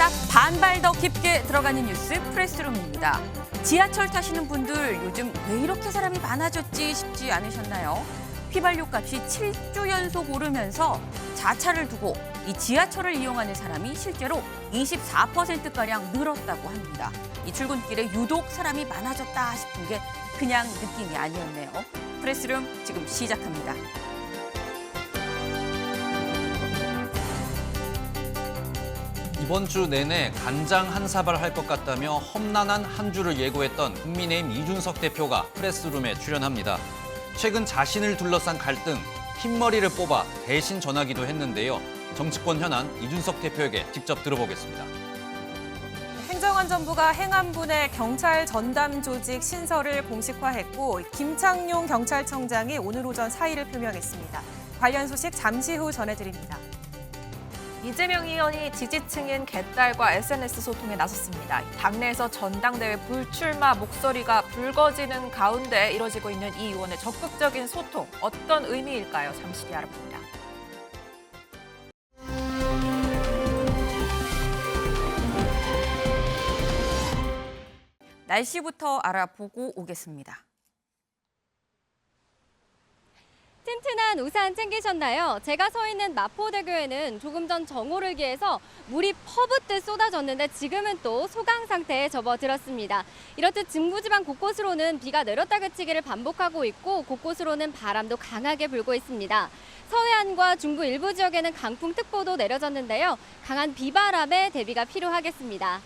딱 반발 더 깊게 들어가는 뉴스 프레스룸입니다. 지하철 타시는 분들 요즘 왜 이렇게 사람이 많아졌지 싶지 않으셨나요? 휘발유 값이 7주 연속 오르면서 자차를 두고 이 지하철을 이용하는 사람이 실제로 24%가량 늘었다고 합니다. 이 출근길에 유독 사람이 많아졌다 싶은 게 그냥 느낌이 아니었네요. 프레스룸 지금 시작합니다. 이번 주 내내 간장 한 사발 할 것 같다며 험난한 한 주를 예고했던 국민의힘 이준석 대표가 프레스룸에 출연합니다. 최근 자신을 둘러싼 갈등, 흰머리를 뽑아 대신 전하기도 했는데요. 정치권 현안 이준석 대표에게 직접 들어보겠습니다. 행정안전부가 행안부 내 경찰 전담 조직 신설을 공식화했고 김창룡 경찰청장이 오늘 오전 사의를 표명했습니다. 관련 소식 잠시 후 전해드립니다. 이재명 의원이 지지층인 개딸과 SNS 소통에 나섰습니다. 당내에서 전당대회 불출마 목소리가 불거지는 가운데 이뤄지고 있는 이 의원의 적극적인 소통, 어떤 의미일까요? 잠시 뒤 알아봅니다. 날씨부터 알아보고 오겠습니다. 튼튼한 우산 챙기셨나요? 제가 서 있는 마포대교에는 조금 전 정오를 기해서 물이 퍼붓듯 쏟아졌는데 지금은 또 소강 상태에 접어들었습니다. 이렇듯 중부지방 곳곳으로는 비가 내렸다 그치기를 반복하고 있고 곳곳으로는 바람도 강하게 불고 있습니다. 서해안과 중부 일부 지역에는 강풍특보도 내려졌는데요. 강한 비바람에 대비가 필요하겠습니다.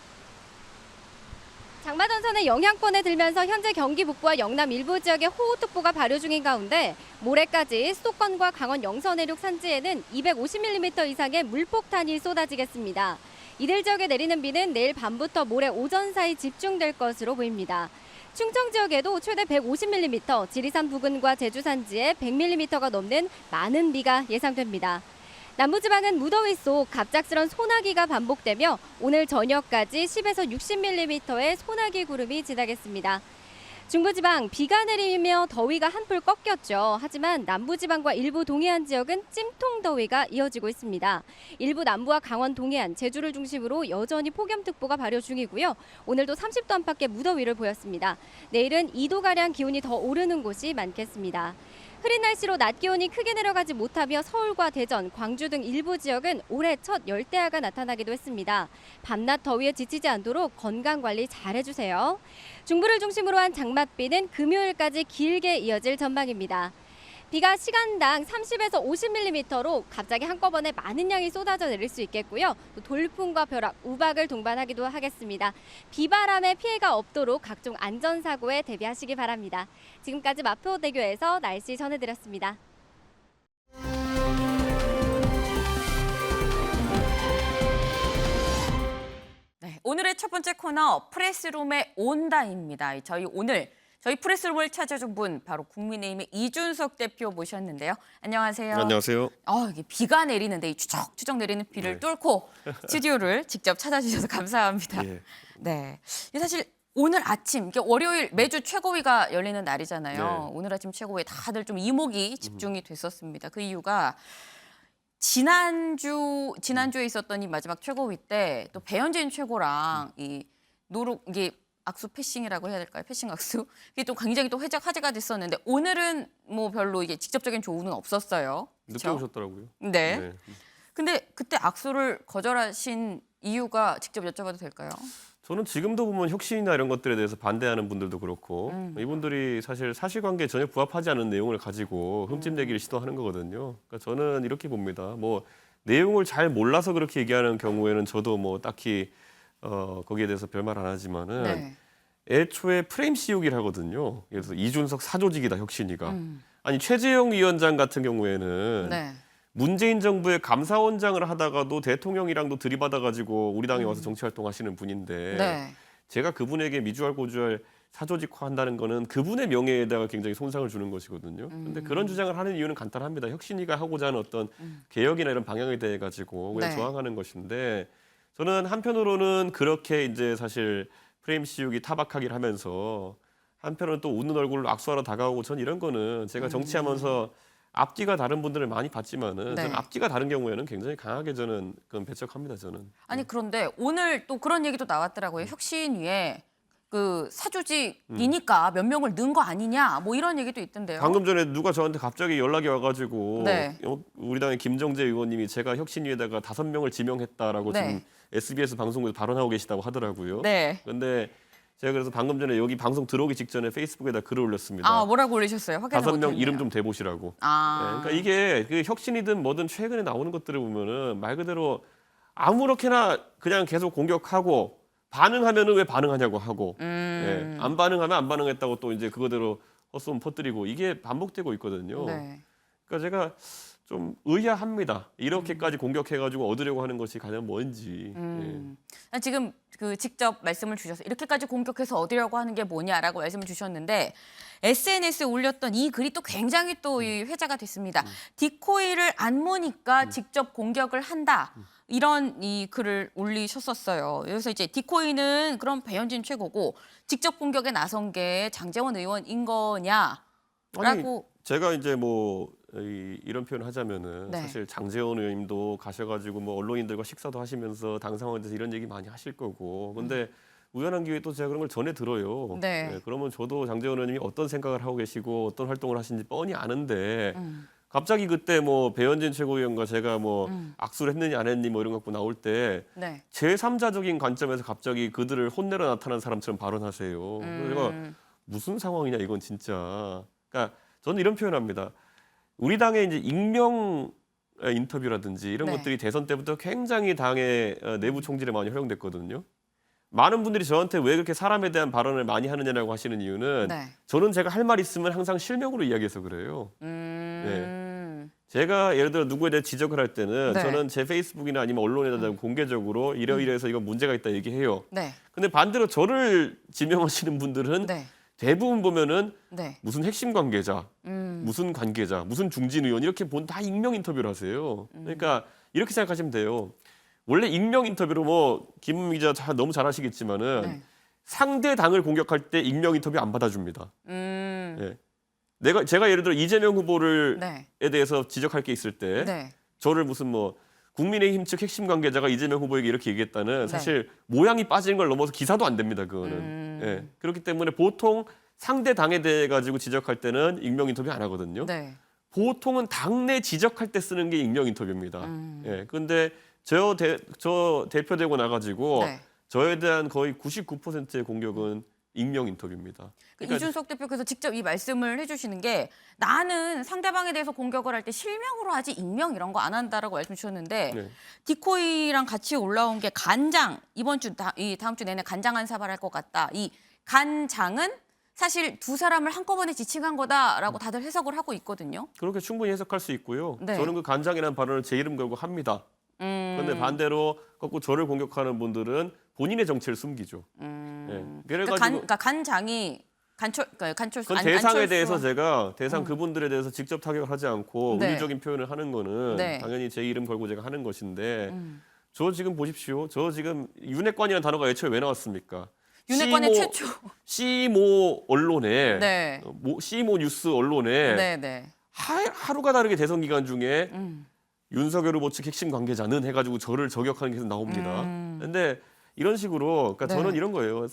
장마전선의 영향권에 들면서 현재 경기 북부와 영남 일부 지역에 호우특보가 발효 중인 가운데 모레까지 수도권과 강원 영서 내륙 산지에는 250mm 이상의 물폭탄이 쏟아지겠습니다. 이들 지역에 내리는 비는 내일 밤부터 모레 오전 사이 집중될 것으로 보입니다. 충청 지역에도 최대 150mm, 지리산 부근과 제주 산지에 100mm가 넘는 많은 비가 예상됩니다. 남부지방은 무더위 속 갑작스런 소나기가 반복되며 오늘 저녁까지 10에서 60mm의 소나기 구름이 지나겠습니다. 중부지방 비가 내리며 더위가 한풀 꺾였죠. 하지만 남부지방과 일부 동해안 지역은 찜통 더위가 이어지고 있습니다. 일부 남부와 강원 동해안, 제주를 중심으로 여전히 폭염특보가 발효 중이고요. 오늘도 30도 안팎의 무더위를 보였습니다. 내일은 2도가량 기온이 더 오르는 곳이 많겠습니다. 흐린 날씨로 낮 기온이 크게 내려가지 못하며 서울과 대전, 광주 등 일부 지역은 올해 첫 열대야가 나타나기도 했습니다. 밤낮 더위에 지치지 않도록 건강관리 잘해주세요. 중부를 중심으로 한 장맛비는 금요일까지 길게 이어질 전망입니다. 비가 시간당 30에서 50mm로 갑자기 한꺼번에 많은 양이 쏟아져 내릴 수 있겠고요. 또 돌풍과 벼락, 우박을 동반하기도 하겠습니다. 비바람에 피해가 없도록 각종 안전사고에 대비하시기 바랍니다. 지금까지 마포대교에서 날씨 전해드렸습니다. 네, 오늘의 첫 번째 코너 프레스룸에 온다입니다. 저희 프레스룸을 찾아준 분 바로 국민의힘의 이준석 대표 모셨는데요. 안녕하세요. 안녕하세요. 이게 비가 내리는데 이 추적추적 내리는 비를 뚫고 스튜디오를 직접 찾아주셔서 감사합니다. 예. 네, 사실 오늘 아침, 이게 월요일 매주 최고위가 열리는 날이잖아요. 네. 오늘 아침 최고위에 다들 좀 이목이 집중이 됐었습니다. 그 이유가 지난주에 있었던 이 마지막 최고위 때 또 배현진 최고랑 이게 악수 패싱이라고 해야 될까요? 패싱 악수. 이게 또 굉장히 또 화제가 됐었는데 오늘은 뭐 별로 이게 직접적인 조우는 없었어요. 늦게 그쵸? 오셨더라고요. 네. 네. 근데 그때 악수를 거절하신 이유가 직접 여쭤봐도 될까요? 저는 지금도 보면 혁신이나 이런 것들에 대해서 반대하는 분들도 그렇고 이분들이 사실 사실관계에 전혀 부합하지 않은 내용을 가지고 흠집내기를 시도하는 거거든요. 그러니까 저는 이렇게 봅니다. 뭐 내용을 잘 몰라서 그렇게 얘기하는 경우에는 저도 뭐 딱히 거기에 대해서 별말 안 하지만은 네. 애초에 프레임 씌우기를 하거든요. 그래서 이준석 사조직이다 혁신이가. 아니 최재형 위원장 같은 경우에는 네. 문재인 정부의 감사원장을 하다가도 대통령이랑도 들이받아가지고 우리 당에 와서 정치활동하시는 분인데 네. 제가 그분에게 미주알 고주알 사조직화한다는 거는 그분의 명예에다가 굉장히 손상을 주는 것이거든요. 근데 그런 주장을 하는 이유는 간단합니다. 혁신이가 하고자 하는 어떤 개혁이나 이런 방향에 대해 가지고 그냥 네. 저항하는 것인데 저는 한편으로는 그렇게 이제 사실 프레임 씌우기 타박하기를 하면서 한편으로는 또 웃는 얼굴로 악수하러 다가오고 전 이런 거는 제가 정치하면서 앞뒤가 다른 분들을 많이 봤지만은 네. 저는 앞뒤가 다른 경우에는 굉장히 강하게 저는 그건 배척합니다. 저는. 아니 그런데 오늘 또 그런 얘기도 나왔더라고요. 혁신위에 그 사조직이니까 몇 명을 넣은 거 아니냐 뭐 이런 얘기도 있던데요. 방금 전에 누가 저한테 갑자기 연락이 와가지고 네. 우리 당의 김정재 의원님이 제가 혁신위에다가 5명을 지명했다라고 네. 지금 SBS 방송국에서 발언하고 계시다고 하더라고요. 네. 그런데 제가 그래서 방금 전에 여기 방송 들어오기 직전에 페이스북에다 글을 올렸습니다. 아 뭐라고 올리셨어요? 확인을 5명 못했네요. 이름 좀 대보시라고. 아. 그러니까 이게 그 혁신이든 뭐든 최근에 나오는 것들을 보면은 말 그대로 아무렇게나 그냥 계속 공격하고 반응하면은 왜 반응하냐고 하고 안 반응하면 안 반응했다고 또 이제 그거대로 헛소문 퍼뜨리고 이게 반복되고 있거든요. 네. 그러니까 제가 좀 의아합니다. 이렇게까지 공격해가지고 얻으려고 하는 것이 과연 뭔지. 지금 그 직접 말씀을 주셔서 이렇게까지 공격해서 얻으려고 하는 게 뭐냐라고 말씀을 주셨는데 SNS에 올렸던 이 글이 또 굉장히 또 이 회자가 됐습니다. 디코이를 안 모니까 직접 공격을 한다. 이런 이 글을 올리셨었어요. 그래서 이제 디코이는 그럼 배현진 최고고 직접 공격에 나선 게 장제원 의원인 거냐라고. 아니, 제가 이제 뭐 이런 표현을 하자면은 네. 사실 장제원 의원님도 가셔가지고 뭐 언론인들과 식사도 하시면서 당 상황에 대해서 이런 얘기 많이 하실 거고. 근데 우연한 기회에 또 제가 그런 걸 전해 들어요. 네. 그러면 저도 장제원 의원님이 어떤 생각을 하고 계시고 어떤 활동을 하시는지 뻔히 아는데 갑자기 그때 뭐 배현진 최고위원과 제가 뭐 악수를 했느니 안 했니 뭐 이런 거 갖고 나올 때 네. 제3자적인 관점에서 갑자기 그들을 혼내러 나타난 사람처럼 발언하세요. 그래서 제가 무슨 상황이냐 이건 진짜. 그러니까 저는 이런 표현합니다. 우리 당의 이제 익명 인터뷰라든지 이런 네. 것들이 대선 때부터 굉장히 당의 내부 총질에 많이 활용됐거든요. 많은 분들이 저한테 왜 그렇게 사람에 대한 발언을 많이 하느냐라고 하시는 이유는 네. 저는 제가 할 말 있으면 항상 실명으로 이야기해서 그래요. 제가 예를 들어 누구에 대해 지적을 할 때는 네. 저는 제 페이스북이나 아니면 언론에다 공개적으로 이러이러해서 이거 문제가 있다 얘기해요. 네. 근데 반대로 저를 지명하시는 분들은 네. 대부분 보면은 네. 무슨 핵심 관계자, 무슨 관계자, 무슨 중진 의원 이렇게 다 익명 인터뷰를 하세요. 그러니까 이렇게 생각하시면 돼요. 원래 익명 인터뷰로 뭐 김은미 기자 너무 잘 아시겠지만은 네. 상대 당을 공격할 때 익명 인터뷰 안 받아줍니다. 예. 제가 예를 들어 이재명 후보를 네. 에 대해서 지적할 게 있을 때 네. 저를 무슨 뭐 국민의힘 측 핵심 관계자가 이재명 후보에게 이렇게 얘기했다는 네. 사실 모양이 빠지는 걸 넘어서 기사도 안 됩니다. 그거는. 예. 그렇기 때문에 보통 상대 당에 대해 가지고 지적할 때는 익명 인터뷰 안 하거든요. 네. 보통은 당내 지적할 때 쓰는 게 익명 인터뷰입니다. 예. 그런데 저 대표되고 나가지고 네. 저에 대한 거의 99%의 공격은 익명 인터뷰입니다. 그러니까 이준석 대표께서 직접 이 말씀을 해주시는 게 나는 상대방에 대해서 공격을 할 때 실명으로 하지 익명 이런 거 안 한다라고 말씀 주셨는데 네. 디코이랑 같이 올라온 게 간장 이번 주 다음 주 내내 간장한 사발할 것 같다. 이 간장은 사실 두 사람을 한꺼번에 지칭한 거다라고 다들 해석을 하고 있거든요. 그렇게 충분히 해석할 수 있고요. 네. 저는 그 간장이라는 발언을 제 이름 걸고 합니다. 그런데 반대로 거꾸로 저를 공격하는 분들은 본인의 정체를 숨기죠. 예. 그래가지고 그러니까 간장이 간철수 그건 대상에 안철수와- 대해서 제가 대상 그분들에 대해서 직접 타격을 하지 않고 네. 은유적인 표현을 하는 거는 네. 당연히 제 이름 걸고 제가 하는 것인데 저 지금 보십시오. 저 지금 윤핵관이라는 단어가 애초에 왜 나왔습니까? 윤핵관의 최초. CMO 언론에 네. CMO 뉴스 언론에 네, 네. 하루가 다르게 대선 기간 중에 윤석열 후보 측 핵심 관계자는 해가지고 저를 저격하는 게 계속 나옵니다. 근데 이런 식으로 그러니까 네. 저는 이런 거예요.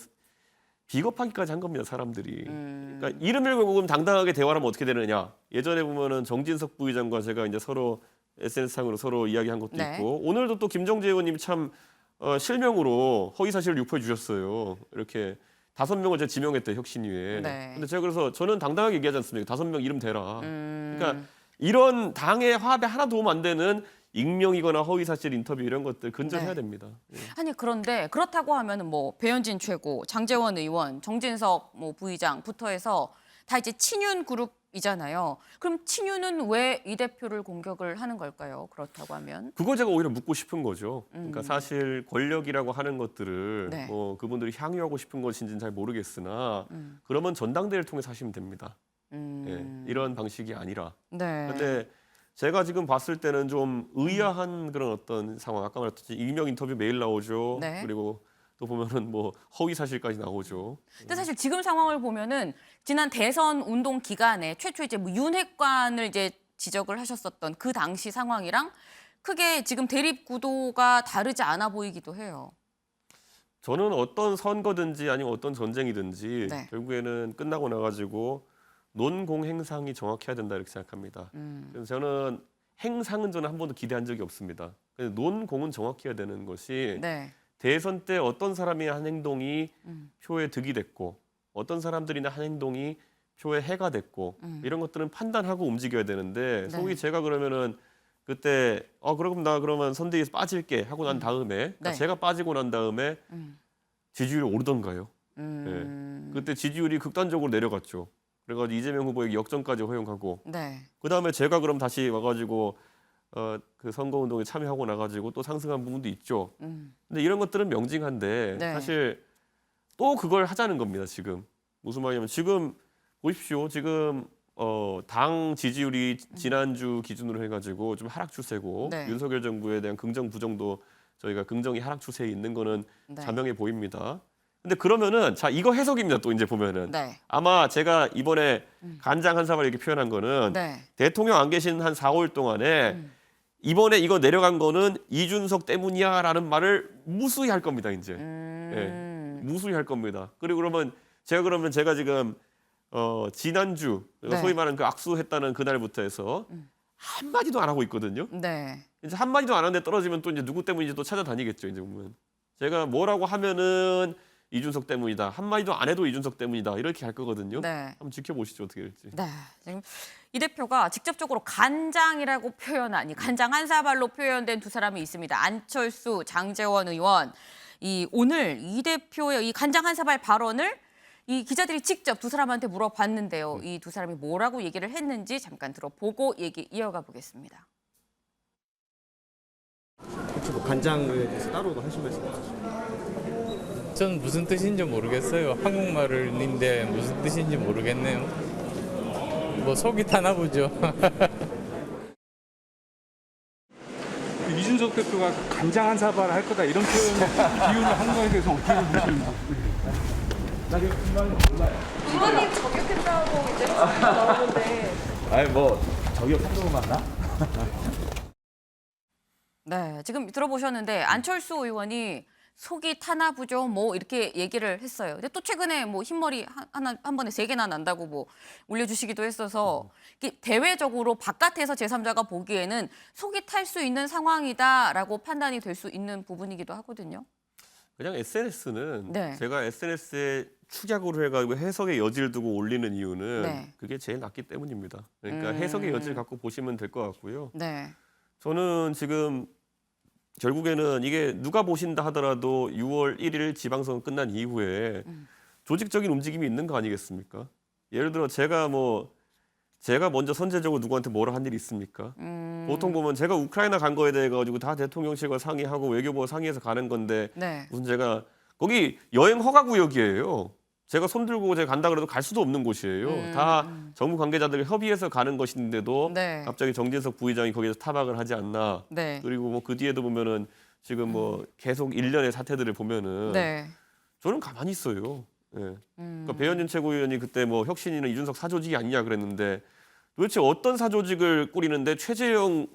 비겁하기까지 한 겁니다, 사람들이. 그러니까 이름을 걸고 그럼 당당하게 대화를 하면 어떻게 되느냐. 예전에 보면은 정진석 부의장과 제가 이제 서로 SNS상으로 서로 이야기한 것도 네. 있고 오늘도 또 김정재 의원님이 참 실명으로 허위 사실을 유포해 주셨어요. 이렇게 5명을 제가 지명했대 혁신위에. 네. 근데 제가 그래서 저는 당당하게 얘기하지 않습니까? 5명 이름 대라. 그러니까 이런 당의 화합에 하나 도움 안 되는 익명이거나 허위 사실 인터뷰 이런 것들 근절해야 네. 됩니다. 예. 아니 그런데 그렇다고 하면은 뭐 배현진 최고, 장제원 의원, 정진석 뭐 부의장부터 해서 다 이제 친윤 그룹이잖아요. 그럼 친윤은 왜 이 대표를 공격을 하는 걸까요? 그렇다고 하면. 그걸 제가 오히려 묻고 싶은 거죠. 그러니까 사실 권력이라고 하는 것들을 네. 뭐 그분들이 향유하고 싶은 것인지는 잘 모르겠으나 그러면 전당대회를 통해서 하시면 됩니다. 예, 이런 방식이 아니라. 네. 근데 제가 지금 봤을 때는 좀 의아한 그런 어떤 상황. 아까 말했듯이 익명 인터뷰 매일 나오죠. 네. 그리고 또 보면은 뭐 허위 사실까지 나오죠. 근데 사실 지금 상황을 보면은 지난 대선 운동 기간에 최초 이제 뭐 윤핵관을 이제 지적을 하셨었던 그 당시 상황이랑 크게 지금 대립 구도가 다르지 않아 보이기도 해요. 저는 어떤 선거든지 아니면 어떤 전쟁이든지 네. 결국에는 끝나고 나가지고 논공행상이 정확해야 된다 이렇게 생각합니다. 그래서 저는 행상은 저는 한 번도 기대한 적이 없습니다. 논공은 정확해야 되는 것이 네. 대선 때 어떤 사람의 한 행동이 표에 득이 됐고 어떤 사람들이나 한 행동이 표에 해가 됐고 이런 것들은 판단하고 움직여야 되는데 소위 제가 그러면은 그때 그럼 나 그러면 선대위에서 빠질게 하고 난 다음에 그러니까 네. 제가 빠지고 난 다음에 지지율이 오르던가요? 네. 그때 지지율이 극단적으로 내려갔죠. 그래가지고 이재명 후보에게 역전까지 허용하고 네. 그 다음에 제가 그럼 다시 와가지고 그 선거운동에 참여하고 나가지고 또 상승한 부분도 있죠. 근데 이런 것들은 명징한데 네. 사실 또 그걸 하자는 겁니다. 지금 무슨 말이냐면 지금 보십시오. 지금 당 지지율이 지난주 기준으로 해가지고 좀 하락 추세고 네. 윤석열 정부에 대한 긍정 부정도 저희가 긍정이 하락 추세에 있는 거는 네. 자명해 보입니다. 근데 그러면은 자 이거 해석입니다. 또 이제 보면은 네. 아마 제가 이번에 간장 한 사발 이렇게 표현한 거는 네. 대통령 안 계신 한 4, 5일 동안에 이번에 이거 내려간 거는 이준석 때문이야라는 말을 무수히 할 겁니다. 이제 무수히 할 겁니다. 그리고 그러면 제가 지금 지난주 네. 소위 말하는 그 악수했다는 그날부터 해서 한 마디도 안 하고 있거든요. 네. 이제 한 마디도 안 하는데 떨어지면 또 이제 누구 때문인지 또 찾아다니겠죠. 이제 보면 제가 뭐라고 하면은 이준석 때문이다. 한 마디도 안 해도 이준석 때문이다. 이렇게 할 거거든요. 네. 한번 지켜보시죠. 어떻게 될지. 네. 지금 이 대표가 직접적으로 간장이라고 표현한, 간장 한 사발로 표현된 두 사람이 있습니다. 안철수, 장제원 의원. 오늘 이 대표의 이 간장 한 사발 발언을 이 기자들이 직접 두 사람한테 물어봤는데요. 이 두 사람이 뭐라고 얘기를 했는지 잠깐 들어보고 얘기 이어가 보겠습니다. 혹시 뭐 간장에 대해서 따로 하신 말씀 없으세요? 전 무슨 뜻인지 모르겠어요. 한국말인데 무슨 뜻인지 모르겠네요. 뭐 속이 타나 보죠. 이준석 대표가 간장 한 사발 할 거다 이런 비유를 한 거에 대해서 어떻게 보시는지. 나 지금 분명히 몰라요. 부모님 저격했다고 이제 나오는데 아니 뭐 저기요 정도 맞나? 네, 지금 들어보셨는데 안철수 의원이 속이 타나 보죠. 뭐 이렇게 얘기를 했어요. 근데 또 최근에 뭐 흰머리 한 번에 3개나 난다고 뭐 올려주시기도 했어서 이게 대외적으로 바깥에서 제3자가 보기에는 속이 탈 수 있는 상황이다라고 판단이 될 수 있는 부분이기도 하거든요. 그냥 SNS는 네. 제가 SNS에 축약으로 해가지고 해석의 여지를 두고 올리는 이유는 네. 그게 제일 낫기 때문입니다. 그러니까 해석의 여지를 갖고 보시면 될 것 같고요. 네. 저는 지금 결국에는 이게 누가 보신다 하더라도 6월 1일 지방선거 끝난 이후에 조직적인 움직임이 있는 거 아니겠습니까? 예를 들어 제가 먼저 선제적으로 누구한테 뭐라 한 일이 있습니까? 보통 보면 제가 우크라이나 간 거에 대해 가지고 다 대통령실과 상의하고 외교부와 상의해서 가는 건데 네. 무슨 제가 거기 여행 허가 구역이에요. 제가 손 들고 제가 간다 그래도 갈 수도 없는 곳이에요. 다 정부 관계자들 협의해서 가는 것인데도 네. 갑자기 정진석 부의장이 거기서 타박을 하지 않나. 네. 그리고 뭐 그 뒤에도 보면은 지금 뭐 계속 일련의 사태들을 보면은 네. 저는 가만히 있어요. 예. 그러니까 배현진 최고위원이 그때 뭐 혁신이는 이준석 사조직이 아니냐 그랬는데 도대체 어떤 사조직을 꾸리는데 최재형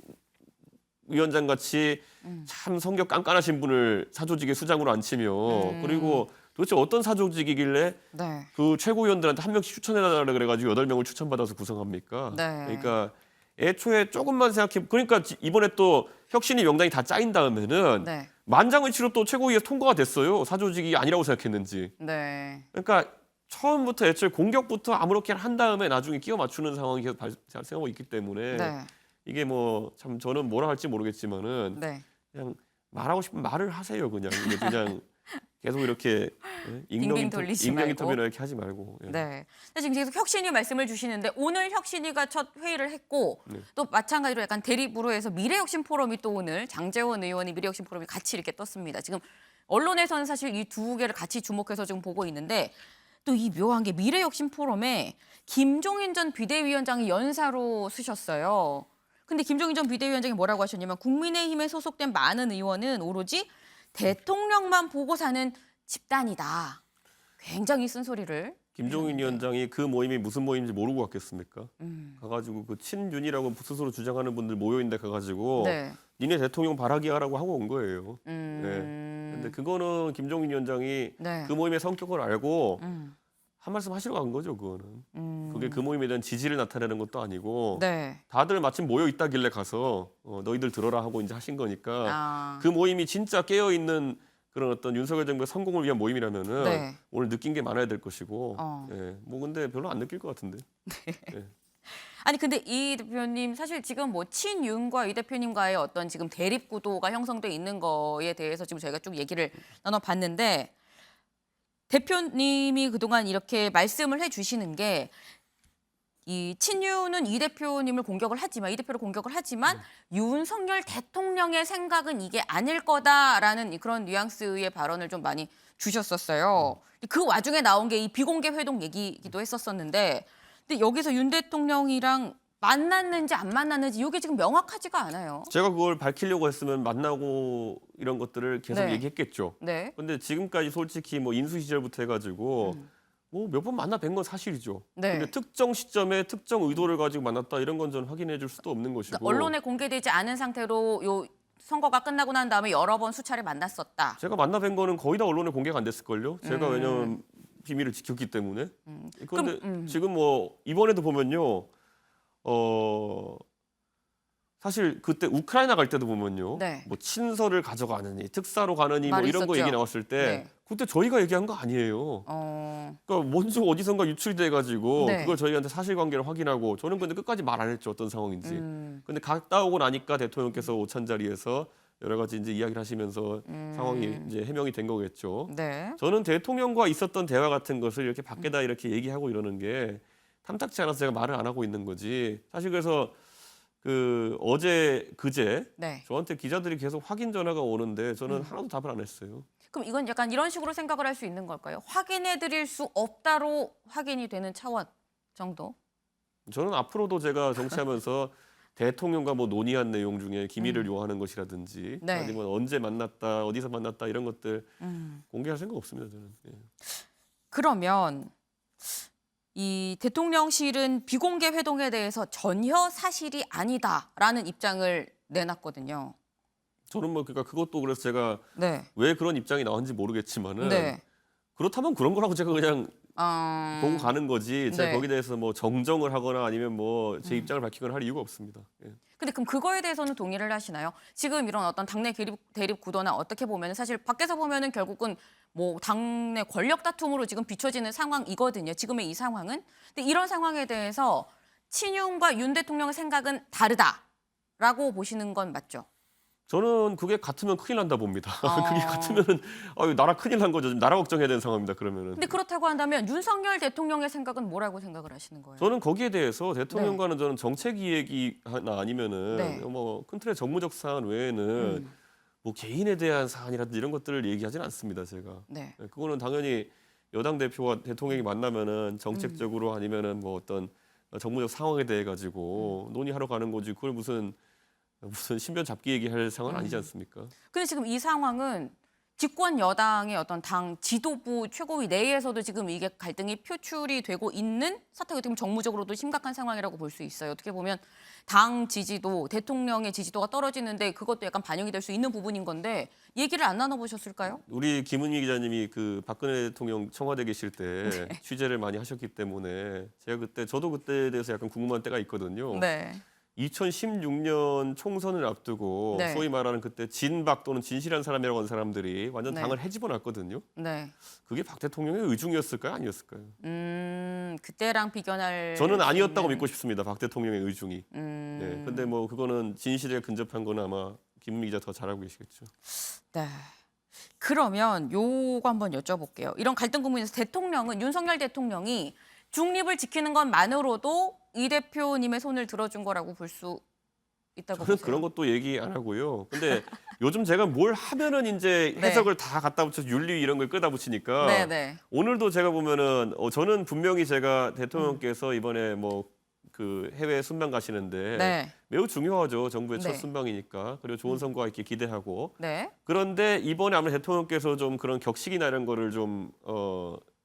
위원장 같이 참 성격 깐깐하신 분을 사조직의 수장으로 앉히며 그리고 도대체 어떤 사조직이길래 네. 그 최고위원들한테 한 명씩 추천해달라 그래가지고 8명을 추천받아서 구성합니까? 네. 그러니까 애초에 조금만 생각해 그러니까 이번에 또 혁신이 명단이 다 짜인 다음에는 네. 만장일치로 또 최고위에서 통과가 됐어요. 사조직이 아니라고 생각했는지. 네. 그러니까 처음부터 애초에 공격부터 아무렇게나 한 다음에 나중에 끼워 맞추는 상황이 계속 발생하고 있기 때문에 네. 이게 뭐 참 저는 뭐라 할지 모르겠지만은 네. 그냥 말하고 싶으면 말을 하세요. 그냥 계속 이렇게 빙빙 돌리지 익명 말고. 인터뷰나 이렇게 하지 말고. 예. 네. 근데 지금 계속 혁신이 말씀을 주시는데 오늘 혁신이가 첫 회의를 했고 또 마찬가지로 약간 대립으로 해서 미래혁신 포럼이 또 오늘 장제원 의원이 미래혁신 포럼이 같이 이렇게 떴습니다. 지금 언론에서는 사실 이 두 개를 같이 주목해서 지금 보고 있는데 또 이 묘한 게 미래혁신 포럼에 김종인 전 비대위원장이 연사로 쓰셨어요. 근데 김종인 전 비대위원장이 뭐라고 하셨냐면 국민의힘에 소속된 많은 의원은 오로지 대통령만 보고 사는 집단이다. 굉장히 쓴소리를 김종인 위원장이 그 모임이 무슨 모임인지 모르고 갔겠습니까? 가가지고 그 친윤이라고 스스로 주장하는 분들 모여있는데 가가지고 네. 니네 대통령 바라기 하라고 하고 온 거예요. 근데 그거는 김종인 위원장이 네. 그 모임의 성격을 알고 한 말씀 하시러 간 거죠, 그거는. 그게 그 모임에 대한 지지를 나타내는 것도 아니고 네. 다들 마침 모여 있다길래 가서 너희들 들어라 하고 이제 하신 거니까 아. 그 모임이 진짜 깨어 있는 그런 어떤 윤석열 정부의 성공을 위한 모임이라면은 네. 오늘 느낀 게 많아야 될 것이고, 어. 예, 뭐 근데 별로 안 느낄 것 같은데. 예. 아니 근데 이 대표님 사실 지금 뭐 친윤과 이 대표님과의 어떤 지금 대립 구도가 형성돼 있는 거에 대해서 지금 저희가 쭉 얘기를 나눠봤는데 대표님이 그동안 이렇게 말씀을 해주시는 게 이 친윤은 이 대표님을 공격을 하지만 이 대표를 공격을 하지만 윤석열 대통령의 생각은 이게 아닐 거다라는 그런 뉘앙스의 발언을 좀 많이 주셨었어요. 그 와중에 나온 게 이 비공개 회동 얘기기도 했었었는데 근데 여기서 윤 대통령이랑 만났는지 안 만났는지 이게 지금 명확하지가 않아요. 제가 그걸 밝히려고 했으면 만나고 이런 것들을 계속 네. 얘기했겠죠. 네. 근데 지금까지 솔직히 뭐 인수 시절부터 해가지고 뭐 몇 번 만나 뵌 건 사실이죠. 네. 근데 특정 시점에 특정 의도를 가지고 만났다 이런 건 저는 확인해 줄 수도 없는 것이고. 그러니까 언론에 공개되지 않은 상태로 요 선거가 끝나고 난 다음에 여러 번 수차례 만났었다. 제가 만나 뵌 거는 거의 다 언론에 공개가 안 됐을걸요. 제가 왜냐면 비밀을 지켰기 때문에. 그런데 그럼, 지금 뭐 이번에도 보면요. 사실 그때 우크라이나 갈 때도 보면요. 네. 뭐 친서를 가져가느니 특사로 가느니 뭐 말이 이런 거 있었죠. 얘기 나왔을 때 네. 그때 저희가 얘기한 거 아니에요. 그러니까 먼저 어디선가 유출이 돼가지고 네. 그걸 저희한테 사실관계를 확인하고 저는 근데 끝까지 말 안 했죠. 어떤 상황인지. 근데 갔다 오고 나니까 대통령께서 오찬 자리에서 여러 가지 이제 이야기를 하시면서 상황이 이제 해명이 된 거겠죠. 네. 저는 대통령과 있었던 대화 같은 것을 이렇게 밖에다 이렇게 얘기하고 이러는 게 탐탁치 않아서 제가 말을 안 하고 있는 거지. 사실 그래서 그 어제 그제 네. 저한테 기자들이 계속 확인 전화가 오는데 저는 하나도 답을 안 했어요. 그럼 이건 약간 이런 식으로 생각을 할 수 있는 걸까요? 확인해 드릴 수 없다로 확인이 되는 차원 정도? 저는 앞으로도 제가 정치하면서 대통령과 뭐 논의한 내용 중에 기밀을 요하는 것이라든지 네. 아니면 언제 만났다, 어디서 만났다 이런 것들 공개할 생각 없습니다. 저는. 예. 그러면 이 대통령실은 비공개 회동에 대해서 전혀 사실이 아니다라는 입장을 내놨거든요. 저는 뭐 그러니까 그것도 그래서 제가 네. 왜 그런 입장이 나왔는지 모르겠지만은 네. 그렇다면 그런 거라고 제가 그냥 보고 가는 거지. 제가 네. 거기에 대해서 뭐 정정을 하거나 아니면 뭐 제 입장을 밝히거나 할 이유가 없습니다. 예. 근데 그럼 그거에 대해서는 동의를 하시나요? 지금 이런 어떤 당내 대립 구도나 어떻게 보면 사실 밖에서 보면은 결국은 뭐 당내 권력 다툼으로 지금 비춰지는 상황이거든요. 지금의 이 상황은. 근데 이런 상황에 대해서 친윤과 윤 대통령의 생각은 다르다라고 보시는 건 맞죠? 저는 그게 같으면 큰일 난다 봅니다. 아. 그게 같으면은 나라 큰일 난 거죠. 지금 나라 걱정해야 되는 상황입니다. 그러면은. 근데 그렇다고 한다면 윤석열 대통령의 생각은 뭐라고 생각을 하시는 거예요? 저는 거기에 대해서 대통령과는 저는 정책 이야기나 아니면은 네. 뭐 큰 틀의 정무적 사안 외에는 뭐 개인에 대한 사안이라든지 이런 것들을 얘기하지는 않습니다. 제가. 네. 그거는 당연히 여당 대표와 대통령이 만나면은 정책적으로 아니면은 뭐 어떤 정무적 상황에 대해 가지고 논의하러 가는 거지. 그걸 무슨 신변 잡기 얘기할 상황은 아니지 않습니까? 근데 지금 이 상황은 집권 여당의 어떤 당 지도부 최고위 내에서도 지금 이게 갈등이 표출이 되고 있는 사태가 지금 정무적으로도 심각한 상황이라고 볼 수 있어요. 어떻게 보면 당 지지도, 대통령의 지지도가 떨어지는데 그것도 약간 반영이 될 수 있는 부분인 건데 얘기를 안 나눠보셨을까요? 우리 김은미 기자님이 그 박근혜 대통령 청와대 계실 때 취재를 많이 하셨기 때문에 제가 저도 그때에 대해서 약간 궁금한 때가 있거든요. 네. 2016년 총선을 앞두고 네. 소위 말하는 그때 진박 또는 진실한 사람이라고 하는 사람들이 완전 네. 당을 해집어놨거든요. 네. 그게 박 대통령의 의중이었을까요? 아니었을까요? 그때랑 비견할 저는 수 아니었다고 있는- 믿고 싶습니다. 박 대통령의 의중이. 네. 근데 뭐 그거는 진실에 근접한 거는 아마 김은미 기자 더 잘하고 계시겠죠. 네. 그러면 요거 한번 여쭤볼게요. 이런 갈등 국면에서 대통령은 윤석열 대통령이 중립을 지키는 것만으로도 이 대표님의 손을 들어준 거라고 볼 수 있다고 저는 보세요? 그런 것도 얘기 안 하고요. 근데 요즘 제가 뭘 하면은 이제 해석을 다 갖다 붙여서 윤리 이런 걸 끄다 붙이니까 네, 네. 오늘도 제가 보면은 저는 분명히 제가 대통령께서 이번에 뭐 그 해외 순방 가시는데 네. 매우 중요하죠. 정부의 첫 네. 순방이니까. 그리고 좋은 성과가 있게 기대하고. 네. 그런데 이번에 아무래도 대통령께서 좀 그런 격식이나 이런 거를 좀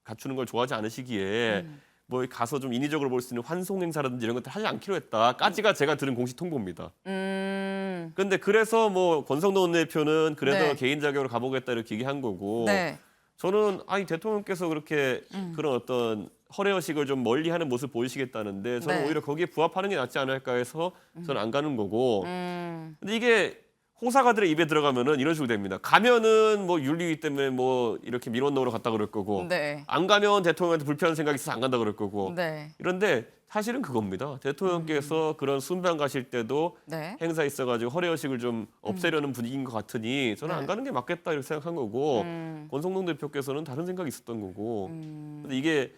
갖추는 걸 좋아하지 않으시기에 뭐 가서 좀 인위적으로 볼 수 있는 환송 행사라든지 이런 것들 하지 않기로 했다까지가 제가 들은 공식 통보입니다. 근데 그래서 뭐 권성동 원내대표는 그래도 네. 개인 자격으로 가보겠다 이렇게 얘기한 거고 네. 저는 아니 대통령께서 그렇게 그런 어떤 허례허식을 좀 멀리하는 모습 보이시겠다는데 저는 네. 오히려 거기에 부합하는 게 낫지 않을까 해서 저는 안 가는 거고 근데 이게 호사가들의 입에 들어가면은 이런 식으로 됩니다. 가면은 뭐 윤리위 때문에 뭐 이렇게 민원 넣으러 갔다 그럴 거고 네. 안 가면 대통령한테 불편한 생각이 있어서 안 간다 그럴 거고 네. 이런데 사실은 그겁니다. 대통령께서 그런 순방 가실 때도 네. 행사 있어가지고 허례허식을 좀 없애려는 분위기인 것 같으니 저는 네. 안 가는 게 맞겠다 이렇게 생각한 거고 권성동 대표께서는 다른 생각이 있었던 거고 근데 이게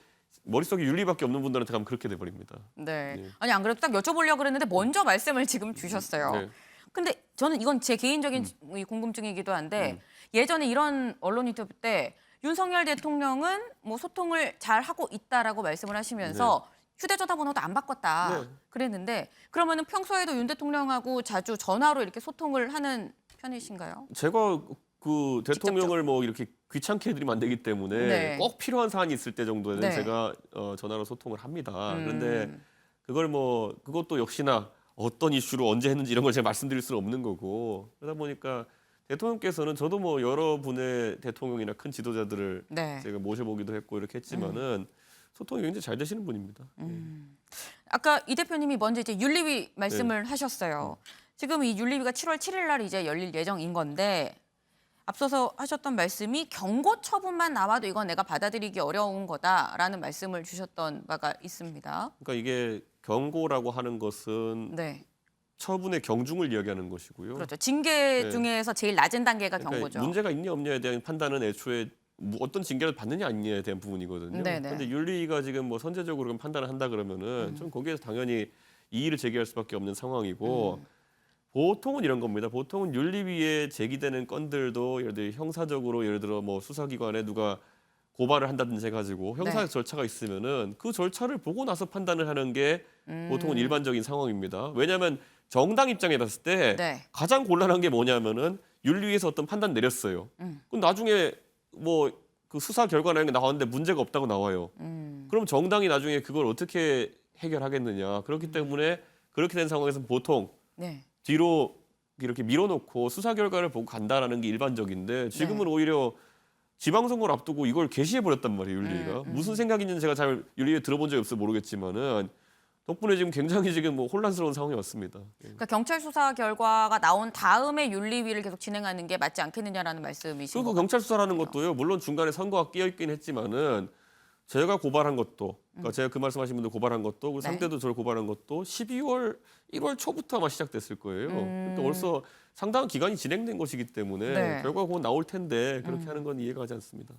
머릿속에 윤리밖에 없는 분들한테 가면 그렇게 돼버립니다. 네. 네. 아니 안 그래도 딱 여쭤보려고 그랬는데 먼저 말씀을 지금 주셨어요. 네. 근데 저는 이건 제 개인적인 이 궁금증이기도 한데 예전에 이런 언론 인터뷰 때 윤석열 대통령은 뭐 소통을 잘 하고 있다라고 말씀을 하시면서 휴대전화 번호도 안 바꿨다 네. 그랬는데 그러면은 평소에도 윤 대통령하고 자주 전화로 이렇게 소통을 하는 편이신가요? 제가 그 대통령을 뭐 이렇게 귀찮게 해드리면 안 되기 때문에 네. 꼭 필요한 사안이 있을 때 정도에는 네. 제가 전화로 소통을 합니다. 그런데 그걸 뭐 그것도 역시나 어떤 이슈로 언제 했는지 이런 걸 제가 말씀드릴 수는 없는 거고 그러다 보니까 대통령께서는 저도 뭐 여러 분의 대통령이나 큰 지도자들을 네. 제가 모셔보기도 했고 이렇게 했지만은 소통이 굉장히 잘 되시는 분입니다. 아까 이 대표님이 먼저 이제 윤리위 말씀을 하셨어요. 지금 이 윤리위가 7월 7일 날 이제 열릴 예정인 건데 앞서서 하셨던 말씀이 경고 처분만 나와도 이건 내가 받아들이기 어려운 거다라는 말씀을 주셨던 바가 있습니다. 그러니까 이게 경고라고 하는 것은 네, 처분의 경중을 이야기하는 것이고요. 그렇죠. 징계 네. 중에서 제일 낮은 단계가 그러니까 경고죠. 문제가 있냐 없냐에 대한 판단은 애초에 어떤 징계를 받느냐 아니냐에 대한 부분이거든요. 네네. 그런데 윤리위가 지금 뭐 선제적으로 판단을 한다 그러면은 좀 거기에서 당연히 이의를 제기할 수밖에 없는 상황이고 보통은 이런 겁니다. 보통은 윤리위에 제기되는 건들도 예를 들어 형사적으로 예를 들어 뭐 수사기관에 누가 고발을 한다든지 해가지고 형사 네. 절차가 있으면은 그 절차를 보고 나서 판단을 하는 게 보통은 일반적인 상황입니다. 왜냐하면 정당 입장에 봤을 때 네. 가장 곤란한 게 뭐냐면은 윤리위에서 어떤 판단 내렸어요. 그럼 나중에 뭐 그 수사 결과나 이런 게 나왔는데 문제가 없다고 나와요. 그럼 정당이 나중에 그걸 어떻게 해결하겠느냐. 그렇기 때문에 그렇게 된 상황에서 보통 네. 뒤로 이렇게 밀어놓고 수사 결과를 보고 간다라는 게 일반적인데 지금은 오히려 지방선거를 앞두고 이걸 게시해버렸단 말이에요, 윤리위가. 무슨 생각이 있는지 제가 잘 윤리위에 들어본 적이 없어서 모르겠지만은 덕분에 지금 굉장히 지금 뭐 혼란스러운 상황이 왔습니다. 예. 그러니까 경찰 수사 결과가 나온 다음에 윤리위를 계속 진행하는 게 맞지 않겠느냐라는 말씀이신 그리고 거죠. 경찰 수사라는 것도요. 물론 중간에 선거가 끼어 있긴 했지만은 제가 고발한 것도, 그러니까 제가 그 말씀하신 분들 고발한 것도, 그리고 네. 상대도 저를 고발한 것도 12월, 1월 초부터 아마 시작됐을 거예요. 그러니까 벌써 상당한 기간이 진행된 것이기 때문에 네. 결과가 곧 나올 텐데 그렇게 하는 건 이해가 가지 않습니다.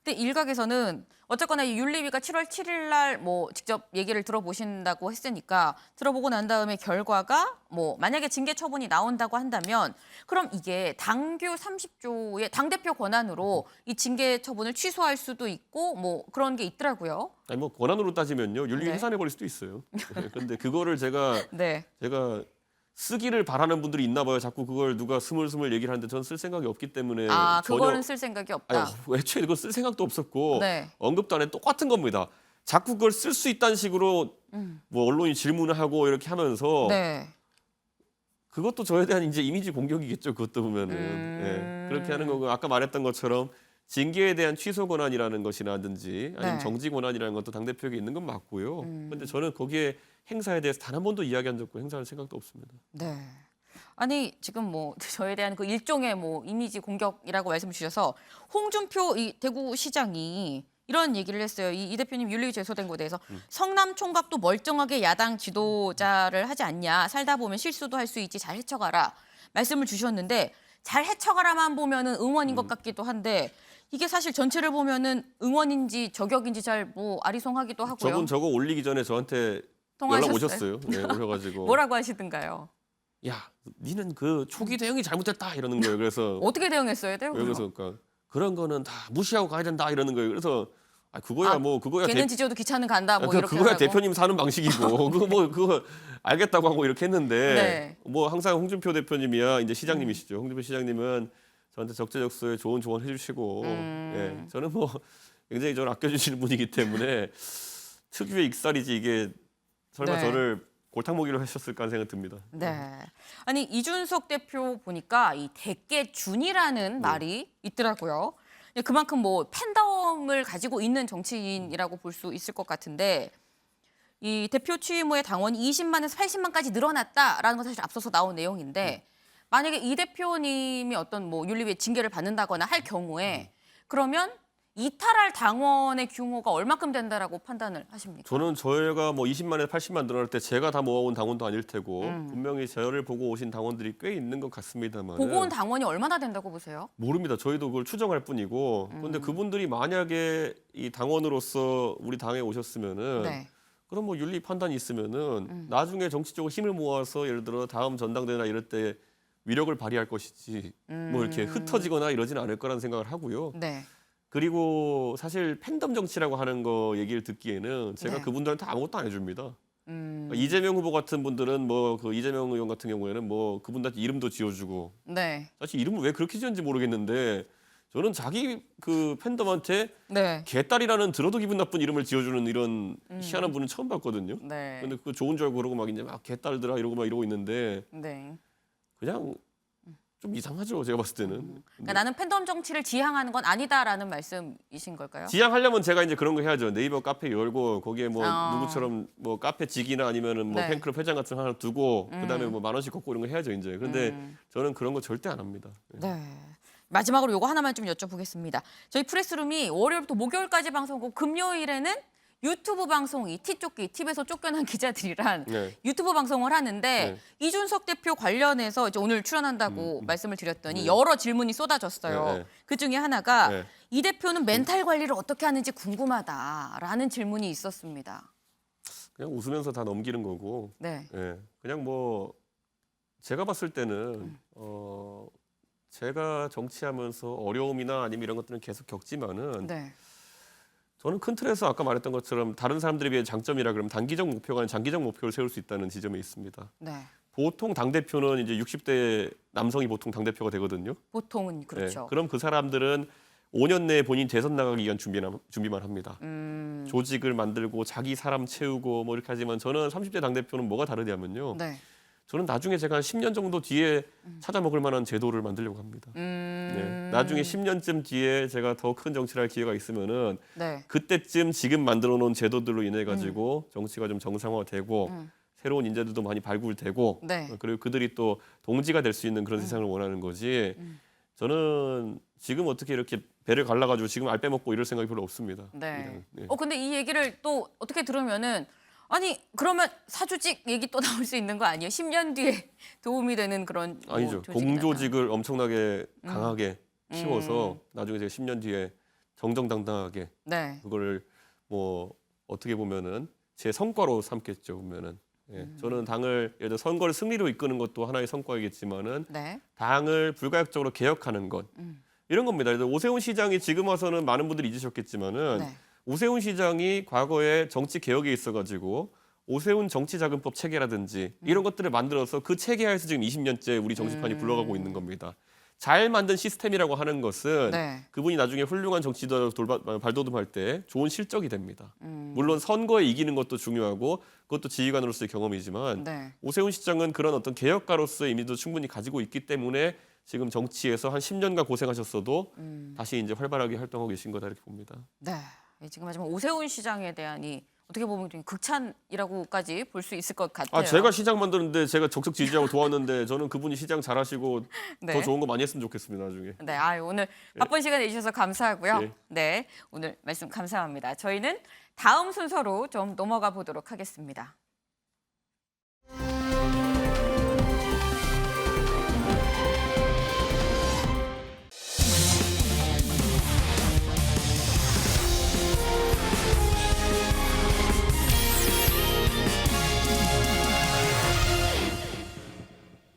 근데 일각에서는 어쨌거나 이 윤리위가 7월 7일 날 뭐 직접 얘기를 들어보신다고 했으니까 들어보고 난 다음에 결과가 뭐 만약에 징계 처분이 나온다고 한다면 그럼 이게 당규 30조의 당대표 권한으로 이 징계 처분을 취소할 수도 있고 뭐 그런 게 있더라고요. 아니 뭐 권한으로 따지면요. 윤리위 네. 해산해 버릴 수도 있어요. 그런데 그거를 제가 네. 쓰기를 바라는 분들이 있나 봐요. 자꾸 그걸 누가 스물스물 얘기를 하는데 전 쓸 생각이 없기 때문에 아, 전혀 그거는 쓸 생각이 없다. 아니, 애초에 이거 쓸 생각도 없었고 네. 언급도 안 해. 똑같은 겁니다. 자꾸 그걸 쓸 수 있다는 식으로 뭐 언론이 질문을 하고 이렇게 하면서 네. 그것도 저에 대한 이제 이미지 공격이겠죠. 그것도 보면은 예, 그렇게 하는 거고 아까 말했던 것처럼 징계에 대한 취소 권한이라는 것이라든지 아니면 네. 정지 권한이라는 것도 당 대표에게 있는 건 맞고요. 그런데 저는 거기에 행사에 대해서 단 한 번도 이야기한 적도 행사할 생각도 없습니다. 네. 아니 지금 뭐 저에 대한 그 일종의 뭐 이미지 공격이라고 말씀 주셔서 홍준표 이 대구시장이 이런 얘기를 했어요. 이 대표님 윤리위 제소된 거에 대해서 성남 총각도 멀쩡하게 야당 지도자를 하지 않냐. 살다 보면 실수도 할 수 있지. 잘 헤쳐가라. 말씀을 주셨는데 잘 헤쳐가라만 보면은 응원인 것 같기도 한데 이게 사실 전체를 보면은 응원인지 저격인지 잘 뭐 아리송하기도 하고요. 저분 저거 올리기 전에 저한테 연락 오셨어요. 네, 오셔가지고 뭐라고 하시던가요? 야, 니는 그 초기 대응이 잘못됐다 이러는 거예요. 그래서 어떻게 대응했어야 돼요? 그래서 그러니까 그런 거는 다 무시하고 가야 된다 이러는 거예요. 그래서 그거야 뭐 그거야 걔는 지져도 귀찮은 간다 뭐 이렇게 그거야 하고. 대표님 사는 방식이고 그거 알겠다고 하고 이렇게 했는데 네. 뭐 항상 홍준표 대표님이야 이제 시장님이시죠. 홍준표 시장님은 저한테 적재적소에 좋은 조언 해주시고 예, 저는 뭐 굉장히 저를 아껴주시는 분이기 때문에 특유의 익살이지 이게 설마 네. 저를 골탕 먹이로 하셨을까 하는 생각이 듭니다. 네. 아니 이준석 대표 보니까 이 대깨준이라는 말이 있더라고요. 그만큼 뭐 팬덤을 가지고 있는 정치인이라고 볼 수 있을 것 같은데 이 대표 취임 후에 당원이 20만에서 80만까지 늘어났다라는 건 사실 앞서서 나온 내용인데 만약에 이 대표님이 어떤 뭐 윤리위의 징계를 받는다거나 할 경우에 그러면 이탈할 당원의 규모가 얼마큼 된다라고 판단을 하십니까? 저는 저희가 뭐 20만에서 80만 늘어날 때 제가 다 모아온 당원도 아닐 테고 분명히 저를 보고 오신 당원들이 꽤 있는 것 같습니다만 보고 온 당원이 얼마나 된다고 보세요? 모릅니다. 저희도 그걸 추정할 뿐이고 그런데 그분들이 만약에 이 당원으로서 우리 당에 오셨으면은 네. 그럼 뭐 윤리 판단이 있으면은 나중에 정치적으로 힘을 모아서 예를 들어 다음 전당대회나 이럴 때 위력을 발휘할 것이지 뭐 이렇게 흩어지거나 이러지는 않을 거라는 생각을 하고요. 네. 그리고 사실 팬덤 정치라고 하는 거 얘기를 듣기에는 제가 네. 그분들한테 아무것도 안 해줍니다. 이재명 후보 같은 분들은 뭐 그 이재명 의원 같은 경우에는 뭐 그분들한테 이름도 지어주고 네. 사실 이름을 왜 그렇게 지었는지 모르겠는데 저는 자기 그 팬덤한테 네. 개딸이라는 들어도 기분 나쁜 이름을 지어주는 이런 희한한 분은 처음 봤거든요. 네. 근데 그거 좋은 줄 알고 그러고 막 이제 막 개딸들아 이러고 막 이러고 있는데 네. 그냥 좀 이상하죠. 제가 봤을 때는. 그러니까 나는 팬덤 정치를 지향하는 건 아니다라는 말씀이신 걸까요? 지향하려면 제가 이제 그런 거 해야죠. 네이버 카페 열고 거기에 뭐 아. 누구처럼 뭐 카페 직이나 아니면은 뭐 네. 팬클럽 회장 같은 거 하나 두고 그다음에 뭐 10,000원씩 걷고 이런 거 해야죠, 이제. 근데 저는 그런 거 절대 안 합니다. 네. 마지막으로 요거 하나만 좀 여쭤보겠습니다. 저희 프레스룸이 월요일부터 목요일까지 방송하고 금요일에는 유튜브 방송이 T쫓기, TV에서 쫓겨난 기자들이란 네. 유튜브 방송을 하는데 네. 이준석 대표 관련해서 이제 오늘 출연한다고 말씀을 드렸더니 여러 질문이 쏟아졌어요. 네, 네. 그 중에 하나가 네. 이 대표는 멘탈 관리를 어떻게 하는지 궁금하다라는 질문이 있었습니다. 그냥 웃으면서 다 넘기는 거고. 네. 예. 그냥 뭐 제가 봤을 때는 제가 정치하면서 어려움이나 아니면 이런 것들은 계속 겪지만은 네. 저는 큰 틀에서 아까 말했던 것처럼 다른 사람들에 비해 장점이라 그러면 단기적 목표가 아닌 장기적 목표를 세울 수 있다는 지점에 있습니다. 네. 보통 당대표는 이제 60대 남성이 보통 당대표가 되거든요. 보통은 그렇죠. 네. 그럼 그 사람들은 5년 내에 본인 대선 나가기 위한 준비만 합니다. 조직을 만들고 자기 사람 채우고 뭐 이렇게 하지만 저는 30대 당대표는 뭐가 다르냐면요. 네. 저는 나중에 제가 한 10년 정도 뒤에 찾아먹을 만한 제도를 만들려고 합니다. 네. 나중에 10년쯤 뒤에 제가 더 큰 정치를 할 기회가 있으면은 네. 그때쯤 지금 만들어 놓은 제도들로 인해 가지고 정치가 좀 정상화되고 새로운 인재들도 많이 발굴되고 네. 그리고 그들이 또 동지가 될 수 있는 그런 세상을 원하는 거지. 저는 지금 어떻게 이렇게 배를 갈라가지고 지금 알 빼먹고 이럴 생각이 별로 없습니다. 네. 그냥, 네. 근데 이 얘기를 또 어떻게 들으면은 아니 그러면 사주직 얘기 또 나올 수 있는 거 아니에요? 10년 뒤에 도움이 되는 그런 뭐 아니죠. 조직이나. 공조직을 엄청나게 강하게 키워서 나중에 제가 10년 뒤에 정정당당하게 네. 그거를 뭐 어떻게 보면은 제 성과로 삼겠죠. 보면은 예. 저는 당을 예를 들어 선거를 승리로 이끄는 것도 하나의 성과이겠지만은 네. 당을 불가역적으로 개혁하는 것 이런 겁니다. 예를 들어 오세훈 시장이 지금 와서는 많은 분들이 잊으셨겠지만은 네. 오세훈 시장이 과거에 정치 개혁에 있어가지고 오세훈 정치자금법 체계라든지 이런 것들을 만들어서 그 체계 하에서 지금 20년째 우리 정치판이 굴러가고 있는 겁니다. 잘 만든 시스템이라고 하는 것은 네. 그분이 나중에 훌륭한 정치도 발돋움할 때 좋은 실적이 됩니다. 물론 선거에 이기는 것도 중요하고 그것도 지휘관으로서의 경험이지만 네. 오세훈 시장은 그런 어떤 개혁가로서의 이미지도 충분히 가지고 있기 때문에 지금 정치에서 한 10년간 고생하셨어도 다시 이제 활발하게 활동하고 계신 거다 이렇게 봅니다. 네. 지금 하지만 오세훈 시장에 대한 이 어떻게 보면 좀 극찬이라고까지 볼 수 있을 것 같아요. 아 제가 시장 만드는데 제가 적극 지지하고 도왔는데 저는 그분이 시장 잘하시고 네. 더 좋은 거 많이 했으면 좋겠습니다 나중에. 네, 오늘 바쁜 시간 내주셔서 감사하고요. 예. 네, 오늘 말씀 감사합니다. 저희는 다음 순서로 좀 넘어가 보도록 하겠습니다.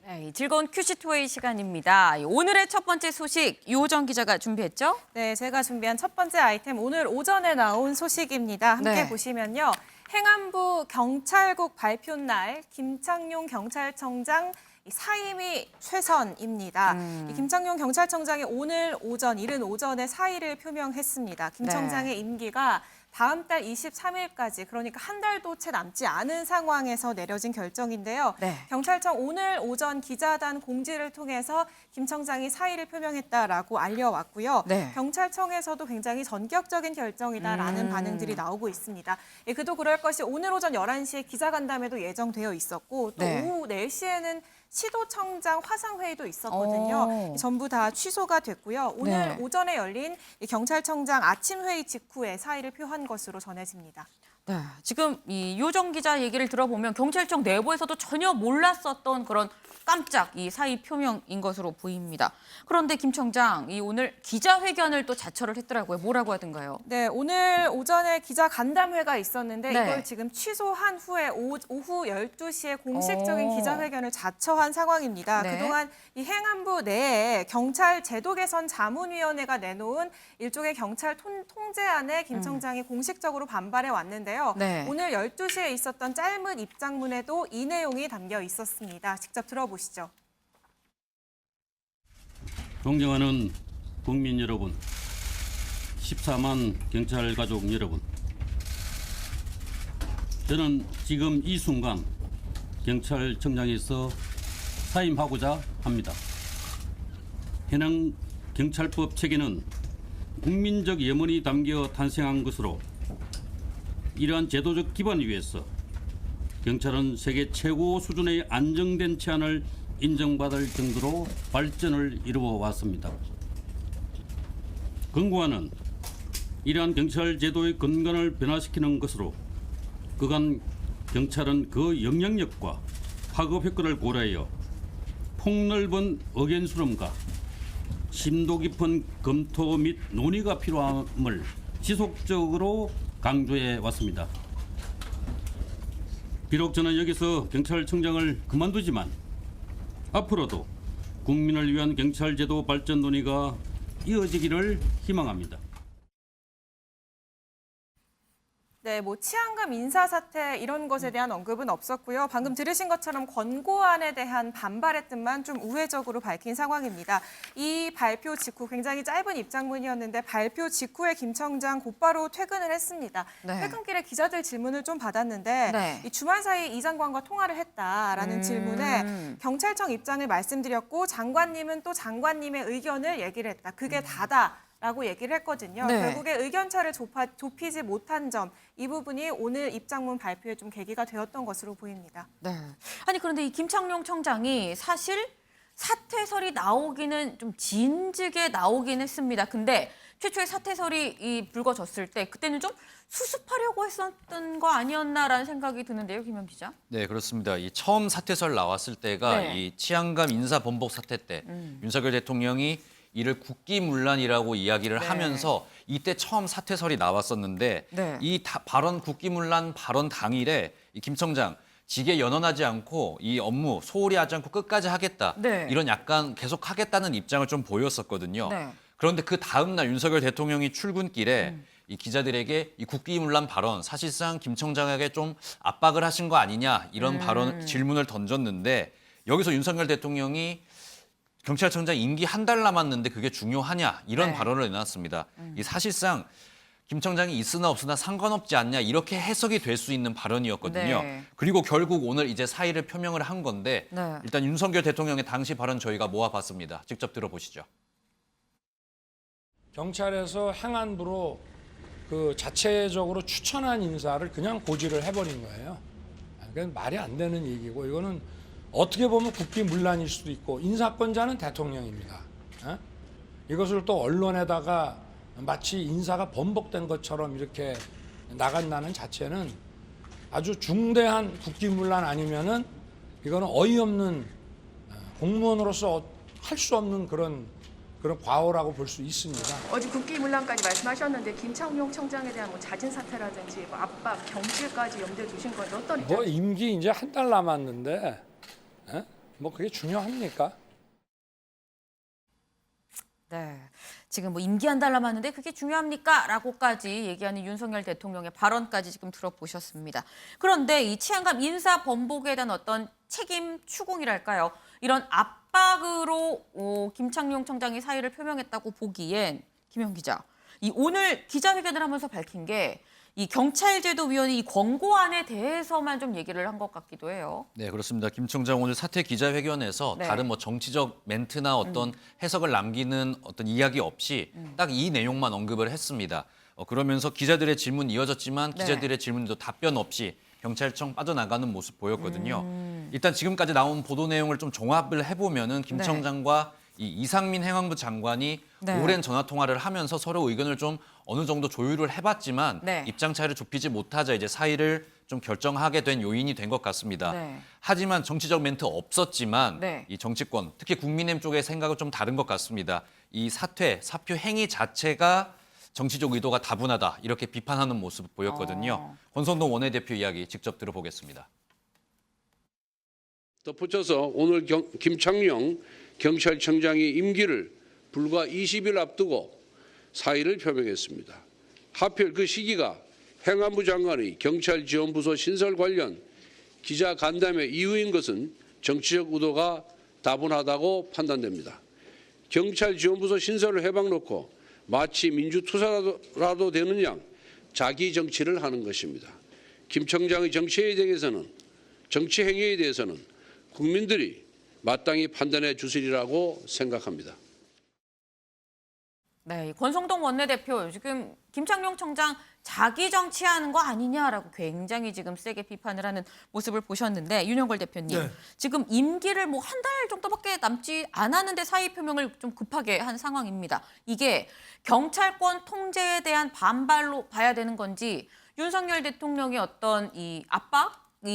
네, 즐거운 큐시트웨이 시간입니다. 오늘의 첫 번째 소식 유호정 기자가 준비했죠? 네, 제가 준비한 첫 번째 아이템 오늘 오전에 나온 소식입니다. 함께 네. 보시면요. 행안부 경찰국 발표 날 김창룡 경찰청장 이 사임이 최선입니다. 이 김창룡 경찰청장이 오늘 오전, 이른 오전에 사의를 표명했습니다. 김 청장의 임기가 다음 달 23일까지, 그러니까 한 달도 채 남지 않은 상황에서 내려진 결정인데요. 네. 경찰청 오늘 오전 기자단 공지를 통해서 김 청장이 사의를 표명했다라고 알려왔고요. 네. 경찰청에서도 굉장히 전격적인 결정이다라는 반응들이 나오고 있습니다. 예, 그도 그럴 것이 오늘 오전 11시에 기자간담회도 예정되어 있었고 또 네. 오후 4시에는 시도청장 화상회의도 있었거든요. 전부 다 취소가 됐고요. 오늘 네. 오전에 열린 이 경찰청장 아침 회의 직후에 사의를 표한 것으로 전해집니다. 네, 지금 이 요정 기자 얘기를 들어보면 경찰청 내부에서도 전혀 몰랐었던 그런 깜짝 이 사의 표명인 것으로 보입니다. 그런데 김 청장 이 오늘 기자회견을 또 자처를 했더라고요. 뭐라고 하던가요? 네, 오늘 오전에 기자 간담회가 있었는데 네. 이걸 지금 취소한 후에 오후 12시에 공식적인 기자회견을 자처한 상황입니다. 네. 그동안 이 행안부 내에 경찰 제도 개선 자문위원회가 내놓은 일종의 경찰 통제안에 김 청장이 공식적으로 반발해 왔는데요. 네. 오늘 12시에 있었던 짧은 입장문에도 이 내용이 담겨 있었습니다. 직접 들어보시죠. 존경하는 국민 여러분, 14만 경찰 가족 여러분, 저는 지금 이 순간 경찰청장에서 사임하고자 합니다. 현행 경찰법 체계는 국민적 염원이 담겨 탄생한 것으로 이러한 제도적 기반 위에서 경찰은 세계 최고 수준의 안정된 치안을 인정받을 정도로 발전을 이루어 왔습니다. 권고안은 이러한 경찰 제도의 근간을 변화시키는 것으로 그간 경찰은 그 영향력과 파급 효과를 고려하여 폭넓은 의견 수렴과 심도 깊은 검토 및 논의가 필요함을 지속적으로 강조해 왔습니다. 비록 저는 여기서 경찰청장을 그만두지만 앞으로도 국민을 위한 경찰제도 발전 논의가 이어지기를 희망합니다. 네, 뭐 치안감 인사 사태 이런 것에 대한 언급은 없었고요. 방금 들으신 것처럼 권고안에 대한 반발의 뜻만 좀 우회적으로 밝힌 상황입니다. 이 발표 직후 굉장히 짧은 입장문이었는데 발표 직후에 김 청장 곧바로 퇴근을 했습니다. 네. 퇴근길에 기자들 질문을 좀 받았는데 네. 이 주말 사이 이 장관과 통화를 했다라는 질문에 경찰청 입장을 말씀드렸고 장관님은 또 장관님의 의견을 얘기를 했다. 그게 다다. 라고 얘기를 했거든요. 네. 결국에 의견차를 좁히지 못한 점, 이 부분이 오늘 입장문 발표에 좀 계기가 되었던 것으로 보입니다. 네. 아니 그런데 이 김창룡 청장이 사실 사퇴설이 나오기는 좀 진즉에 나오긴 했습니다. 근데 최초에 사퇴설이 불거졌을 때 그때는 좀 수습하려고 했었던 거 아니었나라는 생각이 드는데요, 김현 기자. 네, 그렇습니다. 이 처음 사퇴설 나왔을 때가 네. 이 치안감 인사 번복 사태 때 윤석열 대통령이 이를 국기문란이라고 이야기를 네. 하면서 이때 처음 사퇴설이 나왔었는데 네. 이 발언 국기문란 발언 당일에 이 김 청장 직에 연연하지 않고 이 업무 소홀히 하지 않고 끝까지 하겠다. 네. 이런 약간 계속 하겠다는 입장을 좀 보였었거든요. 네. 그런데 그 다음 날 윤석열 대통령이 출근길에 이 기자들에게 이 국기문란 발언 사실상 김 청장에게 좀 압박을 하신 거 아니냐 이런 발언 질문을 던졌는데 여기서 윤석열 대통령이 경찰청장 임기 한 달 남았는데 그게 중요하냐 이런 네. 발언을 내놨습니다. 이 사실상 김 청장이 있으나 없으나 상관없지 않냐 이렇게 해석이 될 수 있는 발언이었거든요. 네. 그리고 결국 오늘 이제 사의를 표명을 한 건데 네. 일단 윤석열 대통령의 당시 발언 저희가 모아봤습니다. 직접 들어보시죠. 경찰에서 행안부로 그 자체적으로 추천한 인사를 그냥 고지를 해버린 거예요. 그러니까 말이 안 되는 얘기고 이거는 어떻게 보면 국기문란일 수도 있고 인사권자는 대통령입니다. 이것을 또 언론에다가 마치 인사가 번복된 것처럼 이렇게 나간다는 자체는 아주 중대한 국기문란 아니면은 이거는 어이없는 공무원으로서 할 수 없는 그런 과오라고 볼 수 있습니다. 어제 국기문란까지 말씀하셨는데 김창룡 청장에 대한 뭐 잦은 사퇴라든지 뭐 압박, 경질까지 염두에 두신 건 어떤 입장? 뭐 임기 이제 한 달 남았는데 뭐 그게 중요합니까? 네. 지금 뭐 임기 한 달 남았는데 그게 중요합니까? 라고까지 얘기하는 윤석열 대통령의 발언까지 지금 들어보셨습니다. 그런데 이 치안감 인사 번복에 대한 어떤 책임 추궁이랄까요? 이런 압박으로 김창룡 청장이 사의를 표명했다고 보기엔 김영 기자, 이 오늘 기자회견을 하면서 밝힌 게 이 경찰제도위원회 이 권고안에 대해서만 좀 얘기를 한 것 같기도 해요. 네, 그렇습니다. 김 청장 오늘 사퇴 기자회견에서 네. 다른 뭐 정치적 멘트나 어떤 해석을 남기는 어떤 이야기 없이 딱 이 내용만 언급을 했습니다. 그러면서 기자들의 질문 이어졌지만 네. 기자들의 질문도 답변 없이 경찰청 빠져나가는 모습 보였거든요. 일단 지금까지 나온 보도 내용을 좀 종합을 해보면은 김 네. 청장과 이 이상민 행안부 장관이 네. 오랜 전화 통화를 하면서 서로 의견을 좀 어느 정도 조율을 해봤지만 네. 입장 차이를 좁히지 못하자 이제 사의를 좀 결정하게 된 요인이 된 것 같습니다. 네. 하지만 정치적 멘트 없었지만 네. 이 정치권, 특히 국민의힘 쪽의 생각은 좀 다른 것 같습니다. 이 사표 행위 자체가 정치적 의도가 다분하다 이렇게 비판하는 모습 보였거든요. 권성동 원내대표 이야기 직접 들어보겠습니다. 덧붙여서 오늘 김창룡 경찰청장이 임기를 불과 20일 앞두고 사의를 표명했습니다. 하필 그 시기가 행안부 장관의 경찰지원부서 신설 관련 기자 간담회 이후인 것은 정치적 의도가 다분하다고 판단됩니다. 경찰지원부서 신설을 해박놓고 마치 민주투사라도 되는 양 자기 정치를 하는 것입니다. 김 청장의 정치 행위에 대해서는 국민들이 마땅히 판단해 주시리라고 생각합니다. 네, 권성동 원내대표 지금 김창룡 청장 자기 정치하는 거 아니냐라고 굉장히 지금 세게 비판을 하는 모습을 보셨는데 윤영걸 대표님 네. 지금 임기를 뭐 한 달 정도밖에 남지 않았는데 사의 표명을 좀 급하게 한 상황입니다. 이게 경찰권 통제에 대한 반발로 봐야 되는 건지 윤석열 대통령의 어떤 이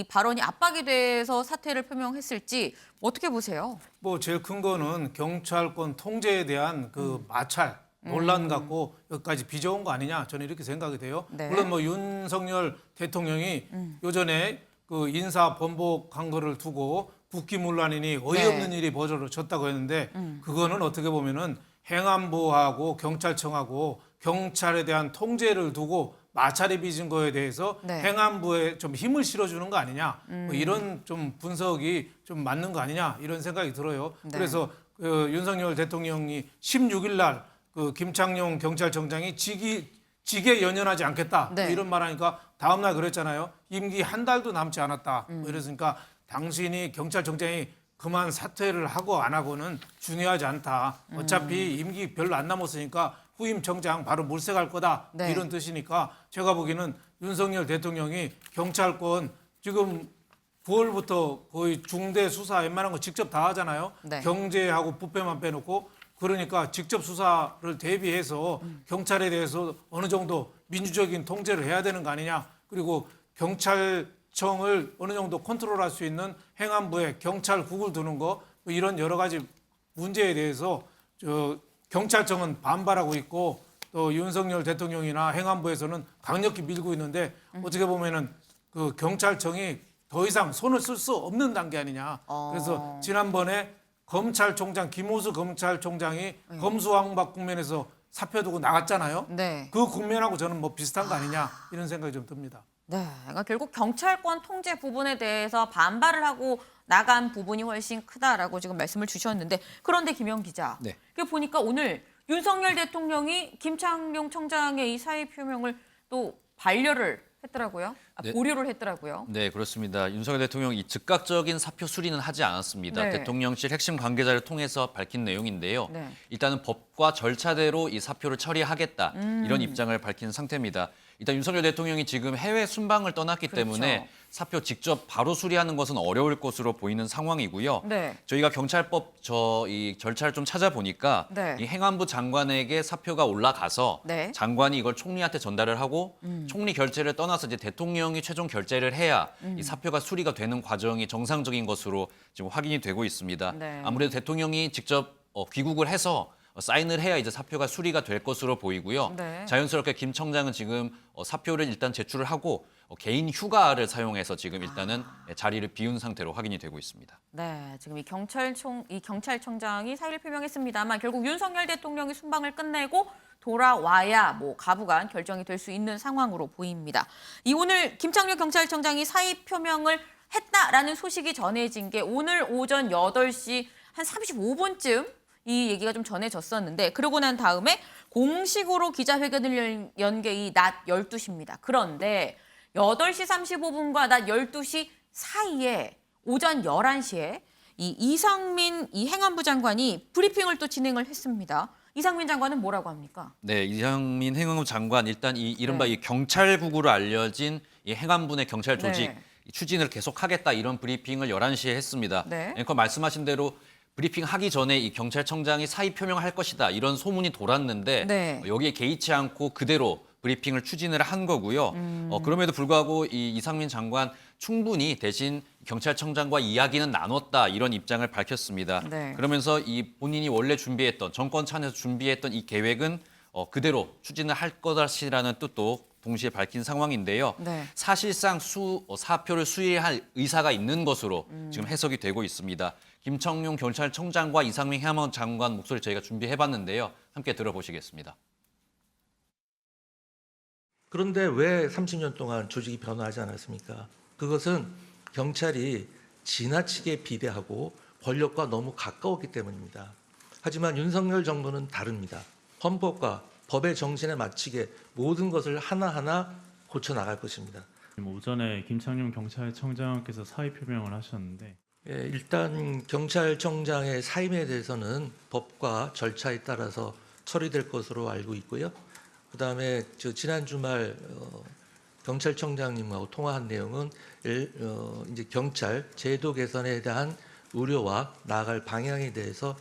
발언이 압박이 돼서 사퇴를 표명했을지 어떻게 보세요? 뭐 제일 큰 거는 경찰권 통제에 대한 그 마찰 논란 갖고 여기까지 빚어온 거 아니냐 저는 이렇게 생각이 돼요. 네. 물론 뭐 윤석열 대통령이 요전에 그 인사 번복한 거를 두고 국기문란이니 어이없는 일이 벌어졌다고 했는데 그거는 어떻게 보면은 행안부하고 경찰청하고 경찰에 대한 통제를 두고 마찰이 빚은 거에 대해서 네. 행안부에 좀 힘을 실어주는 거 아니냐 뭐 이런 좀 분석이 좀 맞는 거 아니냐 이런 생각이 들어요. 네. 그래서 윤석열 대통령이 16일 날 그 김창룡 경찰청장이 직에 연연하지 않겠다 네. 뭐 이런 말하니까 다음 날 그랬잖아요. 임기 한 달도 남지 않았다. 뭐 이랬으니까 당신이 경찰청장이 그만 사퇴를 하고 안 하고는 중요하지 않다. 어차피 임기 별로 안 남았으니까 후임 청장 바로 물색할 거다. 네. 이런 뜻이니까 제가 보기에는 윤석열 대통령이 경찰권 지금 9월부터 거의 중대 수사 웬만한 거 직접 다 하잖아요. 네. 경제하고 부패만 빼놓고 그러니까 직접 수사를 대비해서 경찰에 대해서 어느 정도 민주적인 통제를 해야 되는 거 아니냐. 그리고 경찰청을 어느 정도 컨트롤할 수 있는 행안부에 경찰국을 두는 거 뭐 이런 여러 가지 문제에 대해서 경찰청은 반발하고 있고 또 윤석열 대통령이나 행안부에서는 강력히 밀고 있는데 어떻게 보면은 그 경찰청이 더 이상 손을 쓸 수 없는 단계 아니냐. 그래서 지난번에 검찰총장 김호수 검찰총장이 검수완박 국면에서 사표 두고 나갔잖아요. 네. 그 국면하고 저는 뭐 비슷한 거 아니냐 이런 생각이 좀 듭니다. 네, 그러니까 결국 경찰권 통제 부분에 대해서 반발을 하고 나간 부분이 훨씬 크다라고 지금 말씀을 주셨는데 그런데 김영 기자, 네. 그 보니까 오늘 윤석열 대통령이 김창룡 청장의 이 사의 표명을 또 반려를 했더라고요. 네. 보류를 했더라고요. 네, 그렇습니다. 윤석열 대통령이 즉각적인 사표 수리는 하지 않았습니다. 네. 대통령실 핵심 관계자를 통해서 밝힌 내용인데요. 네. 일단은 법과 절차대로 이 사표를 처리하겠다. 이런 입장을 밝힌 상태입니다. 일단 윤석열 대통령이 지금 해외 순방을 떠났기 그렇죠. 때문에 사표 직접 바로 수리하는 것은 어려울 것으로 보이는 상황이고요. 네. 저희가 경찰법 이 절차를 좀 찾아보니까 네. 이 행안부 장관에게 사표가 올라가서 네. 장관이 이걸 총리한테 전달을 하고 총리 결재를 떠나서 이제 대통령이 최종 결재를 해야 이 사표가 수리가 되는 과정이 정상적인 것으로 지금 확인이 되고 있습니다. 네. 아무래도 대통령이 직접 귀국을 해서 사인을 해야 이제 사표가 수리가 될 것으로 보이고요. 네. 자연스럽게 김 청장은 지금 사표를 일단 제출을 하고 개인 휴가를 사용해서 지금 일단은 자리를 비운 상태로 확인이 되고 있습니다. 네, 지금 이 경찰청장이 사의를 표명했습니다만 결국 윤석열 대통령이 순방을 끝내고 돌아와야 뭐 가부간 결정이 될 수 있는 상황으로 보입니다. 이 오늘 김창룡 경찰청장이 사의 표명을 했다라는 소식이 전해진 게 오늘 오전 8시 한 35분쯤 이 얘기가 좀 전해졌었는데 그러고 난 다음에 공식으로 기자회견을 연 게 이 낮 12시입니다. 그런데 8시 35분과 낮 12시 사이에 오전 11시에 이 이상민 이 행안부 장관이 브리핑을 또 진행을 했습니다. 이상민 장관은 뭐라고 합니까? 네, 이상민 행안부 장관 일단 이 이른바 이 경찰국으로 알려진 이 행안부 내 경찰 조직 추진을 계속하겠다 이런 브리핑을 11시에 했습니다. 네. 앵커 말씀하신 대로 브리핑 하기 전에 이 경찰청장이 사의 표명할 것이다 이런 소문이 돌았는데 네. 여기에 개의치 않고 그대로 브리핑을 추진을 한 거고요. 그럼에도 불구하고 이 이상민 장관 충분히 대신 경찰청장과 이야기는 나눴다 이런 입장을 밝혔습니다. 네. 그러면서 이 본인이 원래 준비했던 정권 차원에서 준비했던 이 계획은 그대로 추진을 할 것이라는 뜻도 동시에 밝힌 상황인데요. 네. 사실상 사표를 수리할 의사가 있는 것으로 지금 해석이 되고 있습니다. 김청룡 경찰청장과 이상민 행안부 장관 목소리 저희가 준비해봤는데요. 함께 들어보시겠습니다. 그런데 왜 30년 동안 조직이 변화하지 않았습니까? 그것은 경찰이 지나치게 비대하고 권력과 너무 가까웠기 때문입니다. 하지만 윤석열 정부는 다릅니다. 헌법과 법의 정신에 맞추게 모든 것을 하나하나 고쳐 나갈 것입니다. 오전에 김창룡 경찰청장께서 사의 표명을 하셨는데 일단 경찰청장의 사임에 대해서는 법과 절차에 따라서 처리될 것으로 알고 있고요. 그다음에 지난 주말 경찰청장님하고 통화한 내용은 이제 경찰 제도 개선에 대한 우려와 나아갈 방향에 대해서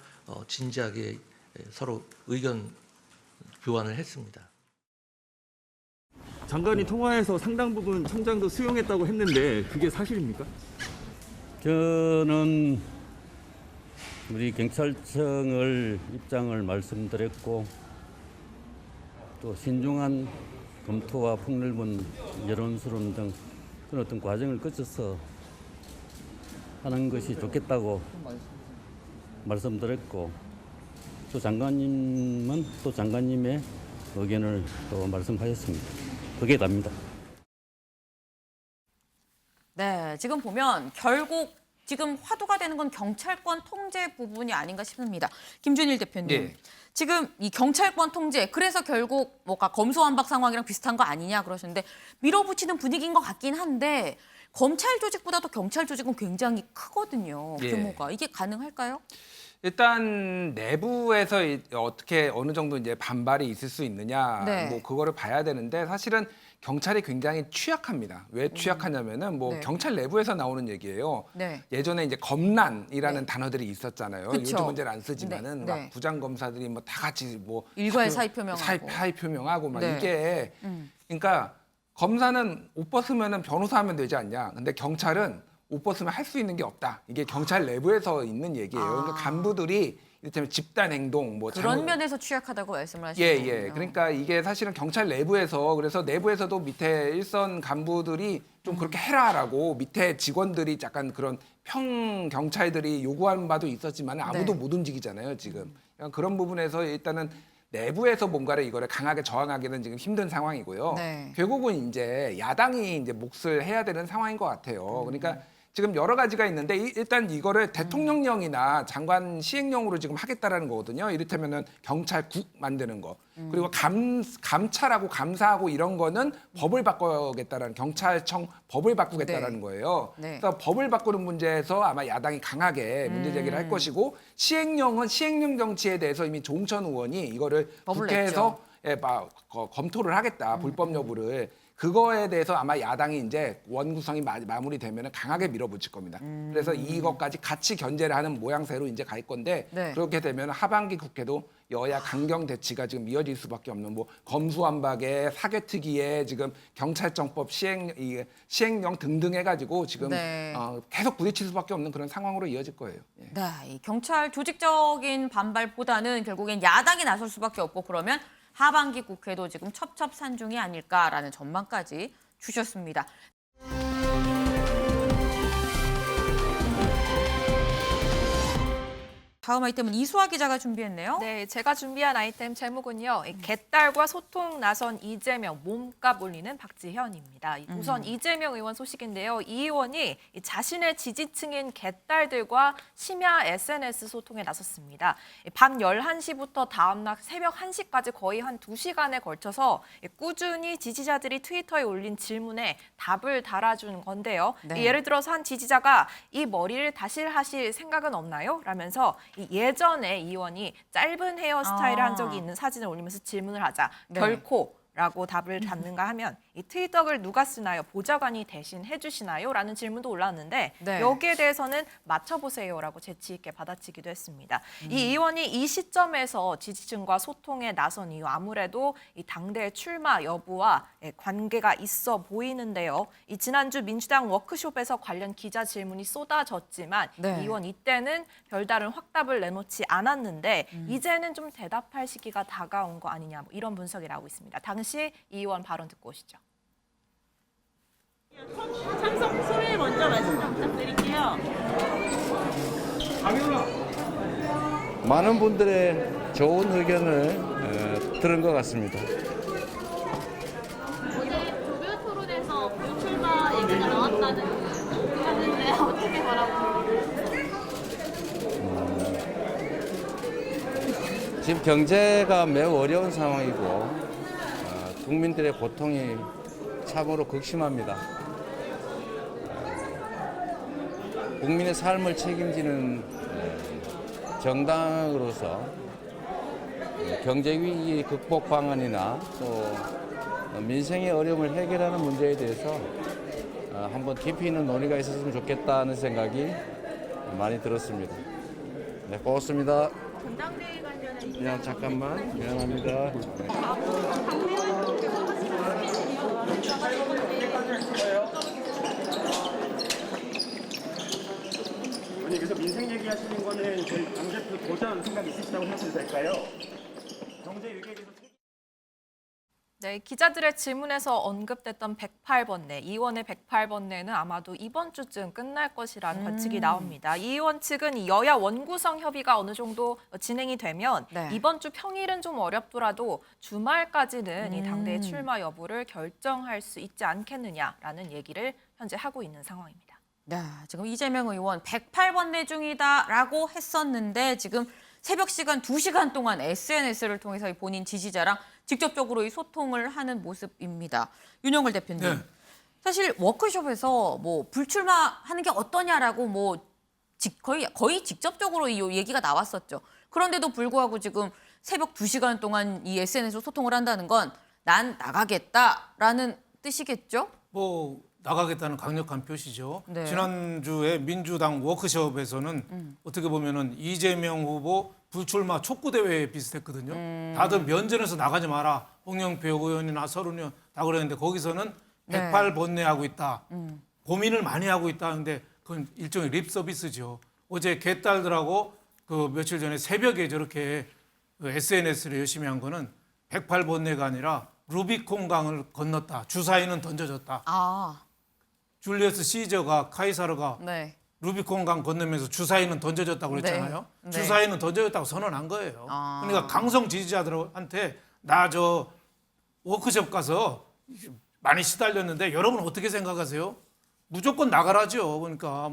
진지하게 서로 의견 교환을 했습니다. 장관이 통화해서 상당 부분 청장도 수용했다고 했는데 그게 사실입니까? 저는 우리 경찰청을 입장을 말씀드렸고 또 신중한 검토와 폭넓은 여론 수론 등 그런 어떤 과정을 거쳐서 하는 것이 좋겠다고 말씀드렸고 또 장관님은 또 장관님의 의견을 또 말씀하셨습니다. 그게 답니다. 네, 지금 보면 결국 지금 화두가 되는 건 경찰권 통제 부분이 아닌가 싶습니다. 김준일 대표님. 네. 지금 이 경찰권 통제, 그래서 결국 뭔가 검소완박 상황이랑 비슷한 거 아니냐 그러시는데 밀어붙이는 분위기인 것 같긴 한데 검찰 조직보다도 경찰 조직은 굉장히 크거든요. 예. 규모가. 이게 가능할까요? 일단 내부에서 어떻게 어느 정도 이제 반발이 있을 수 있느냐, 네. 뭐 그거를 봐야 되는데 사실은 경찰이 굉장히 취약합니다. 왜 취약하냐면은 뭐 네. 경찰 내부에서 나오는 얘기예요. 네. 예전에 이제 검란이라는 네. 단어들이 있었잖아요. 그쵸. 요즘은 이제 안 쓰지만은 네. 막 네. 부장 검사들이 뭐 다 같이 뭐 일괄 사의 표명하고. 사의 표명하고 막 네. 이게 그러니까 검사는 옷 벗으면은 변호사 하면 되지 않냐. 근데 경찰은 옷 벗으면 할 수 있는 게 없다. 이게 경찰 내부에서 있는 얘기예요. 그러니까 간부들이 이를테면 집단 행동 뭐 그런 잘못- 면에서 취약하다고 말씀을 하시는 거군요. 예. 그러니까 이게 사실은 경찰 내부에서 그래서 내부에서도 밑에 일선 간부들이 좀 그렇게 해라라고 밑에 직원들이 약간 그런 평 경찰들이 요구하는 바도 있었지만 아무도 네. 못 움직이잖아요, 지금. 그러니까 그런 부분에서 일단은 내부에서 뭔가를 이거를 강하게 저항하기는 지금 힘든 상황이고요. 네. 결국은 이제 야당이 이제 몫을 해야 되는 상황인 것 같아요. 그러니까 지금 여러 가지가 있는데 일단 이거를 대통령령이나 장관 시행령으로 지금 하겠다라는 거거든요. 이를테면은 경찰국 만드는 거. 그리고 감찰하고 감사하고 이런 거는 법을 바꾸겠다라는 경찰청 법을 바꾸겠다라는 네. 거예요. 네. 그래서 법을 바꾸는 문제에서 아마 야당이 강하게 문제 제기를 할 것이고 시행령은 시행령 정치에 대해서 이미 조홍천 의원이 이거를 법을 국회에서 검토를 하겠다. 불법 여부를. 그거에 대해서 아마 야당이 이제 원구성이 마무리되면 강하게 밀어붙일 겁니다. 그래서 이것까지 같이 견제를 하는 모양새로 이제 갈 건데 네. 그렇게 되면 하반기 국회도 여야 강경 대치가 지금 이어질 수밖에 없는 뭐 검수완박에 사개특위에 지금 경찰청법 시행령 등등 해가지고 지금 네. 계속 부딪힐 수밖에 없는 그런 상황으로 이어질 거예요. 예. 네, 이 경찰 조직적인 반발보다는 결국엔 야당이 나설 수밖에 없고 그러면 하반기 국회도 지금 첩첩산중이 아닐까라는 전망까지 주셨습니다. 다음 아이템은 이수아 기자가 준비했네요. 네, 제가 준비한 아이템 제목은요. 개딸과 소통 나선 이재명, 몸값 올리는 박지현입니다. 우선 이재명 의원 소식인데요. 이 의원이 자신의 지지층인 개딸들과 심야 SNS 소통에 나섰습니다. 밤 11시부터 다음날 새벽 1시까지 거의 한 2시간에 걸쳐서 꾸준히 지지자들이 트위터에 올린 질문에 답을 달아준 건데요. 네. 예를 들어서 한 지지자가 이 머리를 다시 하실 생각은 없나요? 라면서 예전에 이 의원이 짧은 헤어스타일을 한 적이 있는 사진을 올리면서 질문을 하자 네. 결코라고 답을 받는가 하면 이 트윗덕을 누가 쓰나요? 보좌관이 대신 해주시나요? 라는 질문도 올라왔는데 네. 여기에 대해서는 맞춰보세요라고 재치 있게 받아치기도 했습니다. 이 의원이 이 시점에서 지지층과 소통에 나선 이유 아무래도 이 당대 출마 여부와 관계가 있어 보이는데요. 이 지난주 민주당 워크숍에서 관련 기자 질문이 쏟아졌지만 네. 이 의원 이때는 별다른 확답을 내놓지 않았는데 이제는 좀 대답할 시기가 다가온 거 아니냐 뭐 이런 분석이 나오고 있습니다. 당시 이 의원 발언 듣고 오시죠. 참석 소회 먼저 말씀 좀 부탁드릴게요. 많은 분들의 좋은 의견을 들은 것 같습니다. 어제 조별 토론에서 불출마 얘기가 나왔다는 하는데 어떻게 바라보세요? 지금 경제가 매우 어려운 상황이고 국민들의 고통이 참으로 극심합니다. 국민의 삶을 책임지는 정당으로서 경제 위기 극복 방안이나 또 민생의 어려움을 해결하는 문제에 대해서 한번 깊이 있는 논의가 있었으면 좋겠다는 생각이 많이 들었습니다. 네, 고맙습니다. 전당대회 관련해 그냥 잠깐만 미안합니다. 아니 그래서 민생 얘기하시는 거는 저희 당대표 도전 생각 있으시다고 생각해도 될까요? 경제 위기에 대해서 네, 기자들의 질문에서 언급됐던 108번뇌, 이 의원의 108번뇌는 아마도 이번 주쯤 끝날 것이라는 관측이 나옵니다. 이 의원 측은 이 여야 원구성 협의가 어느 정도 진행이 되면 네. 이번 주 평일은 좀 어렵더라도 주말까지는 이 당대의 출마 여부를 결정할 수 있지 않겠느냐라는 얘기를 현재 하고 있는 상황입니다. 네, 지금 이재명 의원 108번뇌 중이다라고 했었는데 지금 새벽 시간 2시간 동안 SNS를 통해서 본인 지지자랑 직접적으로 이 소통을 하는 모습입니다. 윤영글 대표님, 네. 사실 워크숍에서 뭐 불출마하는 게 어떠냐라고 뭐 거의 직접적으로 이 얘기가 나왔었죠. 그런데도 불구하고 지금 새벽 2시간 동안 이 SNS로 소통을 한다는 건 난 나가겠다라는 뜻이겠죠? 뭐 나가겠다는 강력한 표시죠. 네. 지난주에 민주당 워크숍에서는 어떻게 보면은 이재명 후보 불출마 촉구 대회에 비슷했거든요. 다들 면전에서 나가지 마라. 홍영표 의원이나 서른 의원 다 그랬는데 거기서는 네. 108번뇌하고 있다. 고민을 많이 하고 있다. 근데 그건 일종의 립 서비스죠. 어제 개딸들하고 그 며칠 전에 새벽에 저렇게 그 SNS를 열심히 한 거는 108번뇌가 아니라 루비콘 강을 건넜다. 주사위는 던져졌다. 아, 줄리어스 시저가 카이사르가 네. 루비콘 강 건너면서 주사위는 던져졌다고 그랬잖아요. 네. 주사위는 던져졌다고 선언한 거예요. 아. 그러니까 강성 지지자들한테 나 저 워크숍 가서 많이 시달렸는데 여러분 어떻게 생각하세요? 무조건 나가라죠. 그러니까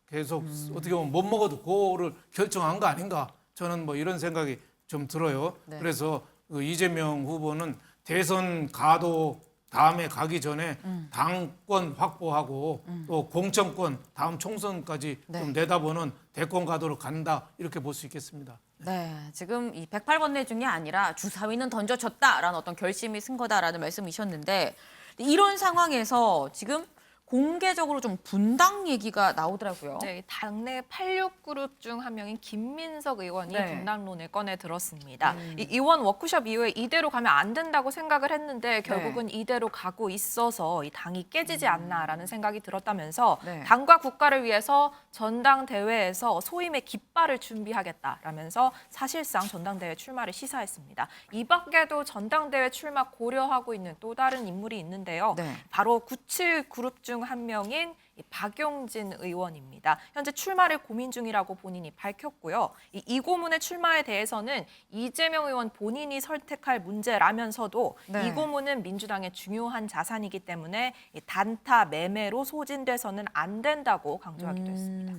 계속 어떻게 보면 못 먹어도 그거를 결정한 거 아닌가. 저는 뭐 이런 생각이 좀 들어요. 네. 그래서 그 이재명 후보는 대선 가도 다음에 가기 전에 당권 확보하고 또 공천권 다음 총선까지 네. 좀 내다보는 대권 가도로 간다 이렇게 볼 수 있겠습니다. 네, 지금 이 108번뇌 중이 아니라 주사위는 던져졌다라는 어떤 결심이 쓴 거다라는 말씀이셨는데 이런 상황에서 지금 공개적으로 좀 분당 얘기가 나오더라고요. 네, 당내 86그룹 중 한 명인 김민석 의원이 네. 분당론을 꺼내 들었습니다. 이 의원 워크숍 이후에 이대로 가면 안 된다고 생각을 했는데 결국은 이대로 가고 있어서 이 당이 깨지지 않나라는 생각이 들었다면서 네. 당과 국가를 위해서 전당대회에서 소임의 깃발을 준비하겠다라면서 사실상 전당대회 출마를 시사했습니다. 이 밖에도 전당대회 출마 고려하고 있는 또 다른 인물이 있는데요. 네. 바로 97그룹 중 중 한 명인 이 박용진 의원입니다. 현재 출마를 고민 중이라고 본인이 밝혔고요. 이 고문의 출마에 대해서는 이재명 의원 본인이 설득할 문제라면서도 네. 이 고문은 민주당의 중요한 자산이기 때문에 이 단타 매매로 소진돼서는 안 된다고 강조하기도 했습니다.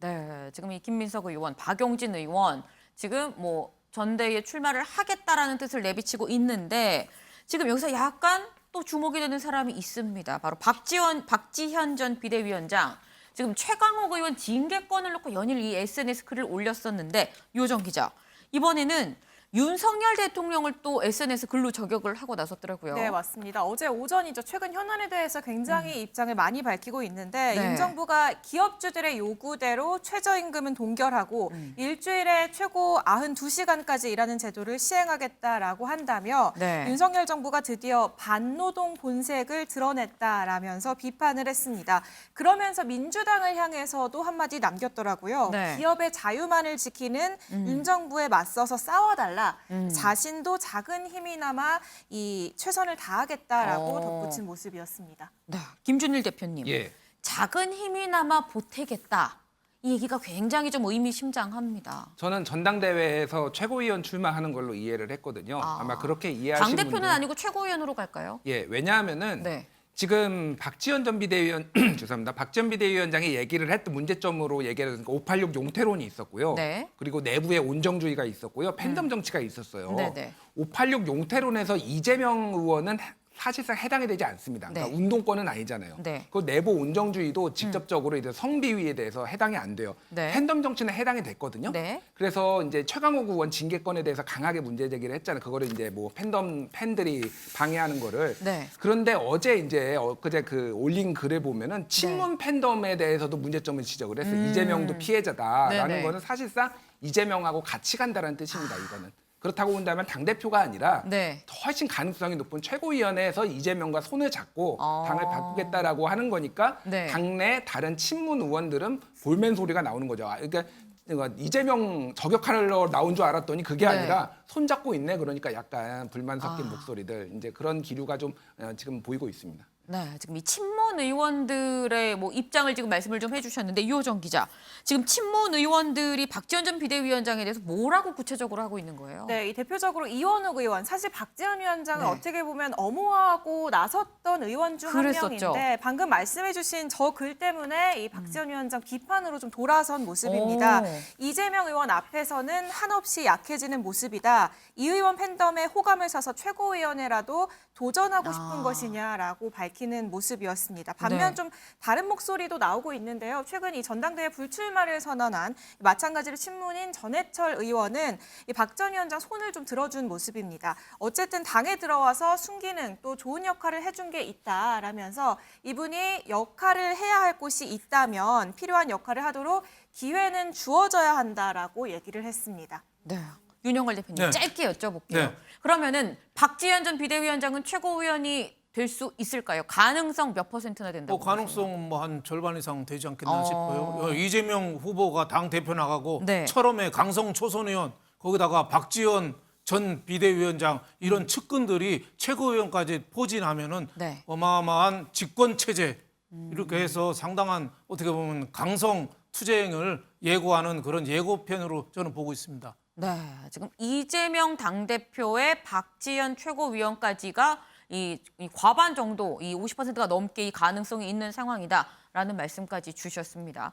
네, 지금 이 김민석 의원, 박용진 의원 지금 뭐 전대에 출마를 하겠다라는 뜻을 내비치고 있는데 지금 여기서 약간 또 주목이 되는 사람이 있습니다. 바로 박지현 전 비대위원장. 지금 최강욱 의원 징계권을 놓고 연일 이 SNS 글을 올렸었는데 요정 기자, 이번에는 윤석열 대통령을 또 SNS 글로 저격을 하고 나섰더라고요. 네, 맞습니다. 어제 오전이죠. 최근 현안에 대해서 굉장히 입장을 많이 밝히고 있는데 네. 윤 정부가 기업주들의 요구대로 최저임금은 동결하고 일주일에 최고 92시간까지 일하는 제도를 시행하겠다라고 한다며 네. 윤석열 정부가 드디어 반노동 본색을 드러냈다라면서 비판을 했습니다. 그러면서 민주당을 향해서도 한마디 남겼더라고요. 네. 기업의 자유만을 지키는 윤 정부에 맞서서 싸워달라. 음. 자신도 작은 힘이나마 이 최선을 다하겠다라고 어. 덧붙인 모습이었습니다. 네, 김준일 대표님. 예. 작은 힘이나마 보태겠다. 이 얘기가 굉장히 좀 의미심장합니다. 저는 전당대회에서 최고위원 출마하는 걸로 이해를 했거든요. 아마 그렇게 이해하시는 당대표는 분들은- 아니고 최고위원으로 갈까요? 예, 왜냐하면은 네. 지금 박지원 전 비대위원 죄송합니다. 박지원 비대위원장이 얘기를 했던 문제점으로 얘기를 했으니까 586 용태론이 있었고요. 네. 그리고 내부에 온정주의가 있었고요. 팬덤 정치가 있었어요. 네네. 586 용태론에서 이재명 의원은 사실상 해당이 되지 않습니다. 그러니까 네. 운동권은 아니잖아요. 네. 그 내부 온정주의도 직접적으로 이제 성비위에 대해서 해당이 안 돼요. 네. 팬덤 정치는 해당이 됐거든요. 네. 그래서 이제 최강욱 의원 징계권에 대해서 강하게 문제 제기를 했잖아요. 그거를 이제 뭐 팬들이 방해하는 거를. 네. 그런데 어제 이제 엊그제 그 올린 글을 보면은 친문 팬덤에 대해서도 문제점을 지적을 했어요. 이재명도 피해자다라는 네네. 거는 사실상 이재명하고 같이 간다는 뜻입니다. 이거는. 그렇다고 본다면 당대표가 아니라 네. 훨씬 가능성이 높은 최고위원회에서 이재명과 손을 잡고 당을 바꾸겠다라고 하는 거니까 네. 당내 다른 친문 의원들은 볼멘 소리가 나오는 거죠. 그러니까 이재명 저격하러 나온 줄 알았더니 그게 네. 아니라 손 잡고 있네. 그러니까 약간 불만 섞인 목소리들 이제 그런 기류가 좀 지금 보이고 있습니다. 네, 지금 이 친문 의원들의 뭐 입장을 지금 말씀을 좀 해주셨는데 이호정 기자, 지금 친문 의원들이 박지원 전 비대위원장에 대해서 뭐라고 구체적으로 하고 있는 거예요? 네, 이 대표적으로 이원욱 의원, 사실 박지원 위원장은 네. 어떻게 보면 엄호하고 나섰던 의원 중 한 그랬었죠. 명인데 방금 말씀해주신 저 글 때문에 이 박지원 위원장 비판으로 좀 돌아선 모습입니다. 오. 이재명 의원 앞에서는 한없이 약해지는 모습이다. 이 의원 팬덤에 호감을 사서 최고위원회라도 도전하고 싶은 것이냐라고 밝히는 모습이었습니다. 반면 네. 좀 다른 목소리도 나오고 있는데요. 최근 이 전당대회 불출마를 선언한 마찬가지로 친문인 전해철 의원은 이 박 전 위원장 손을 좀 들어준 모습입니다. 어쨌든 당에 들어와서 순기능 또 좋은 역할을 해준 게 있다라면서 이분이 역할을 해야 할 곳이 있다면 필요한 역할을 하도록 기회는 주어져야 한다라고 얘기를 했습니다. 네. 윤영걸 대표님 네. 짧게 여쭤볼게요. 네. 그러면은 박지원 전 비대위원장은 최고위원이 될 수 있을까요? 가능성 몇 %나 된다고? 가능성 뭐 한 절반 이상 되지 않겠나 어. 싶어요. 이재명 후보가 당 대표 나가고 네. 철험의 강성 초선 의원 거기다가 박지원 전 비대위원장 이런 측근들이 최고위원까지 포진하면은 네. 어마어마한 집권 체제 이렇게 해서 상당한 어떻게 보면 강성 투쟁을 예고하는 그런 예고편으로 저는 보고 있습니다. 네, 지금 이재명 당대표의 박지원 최고위원까지가 이 과반 정도, 이 50%가 넘게 이 가능성이 있는 상황이다라는 말씀까지 주셨습니다.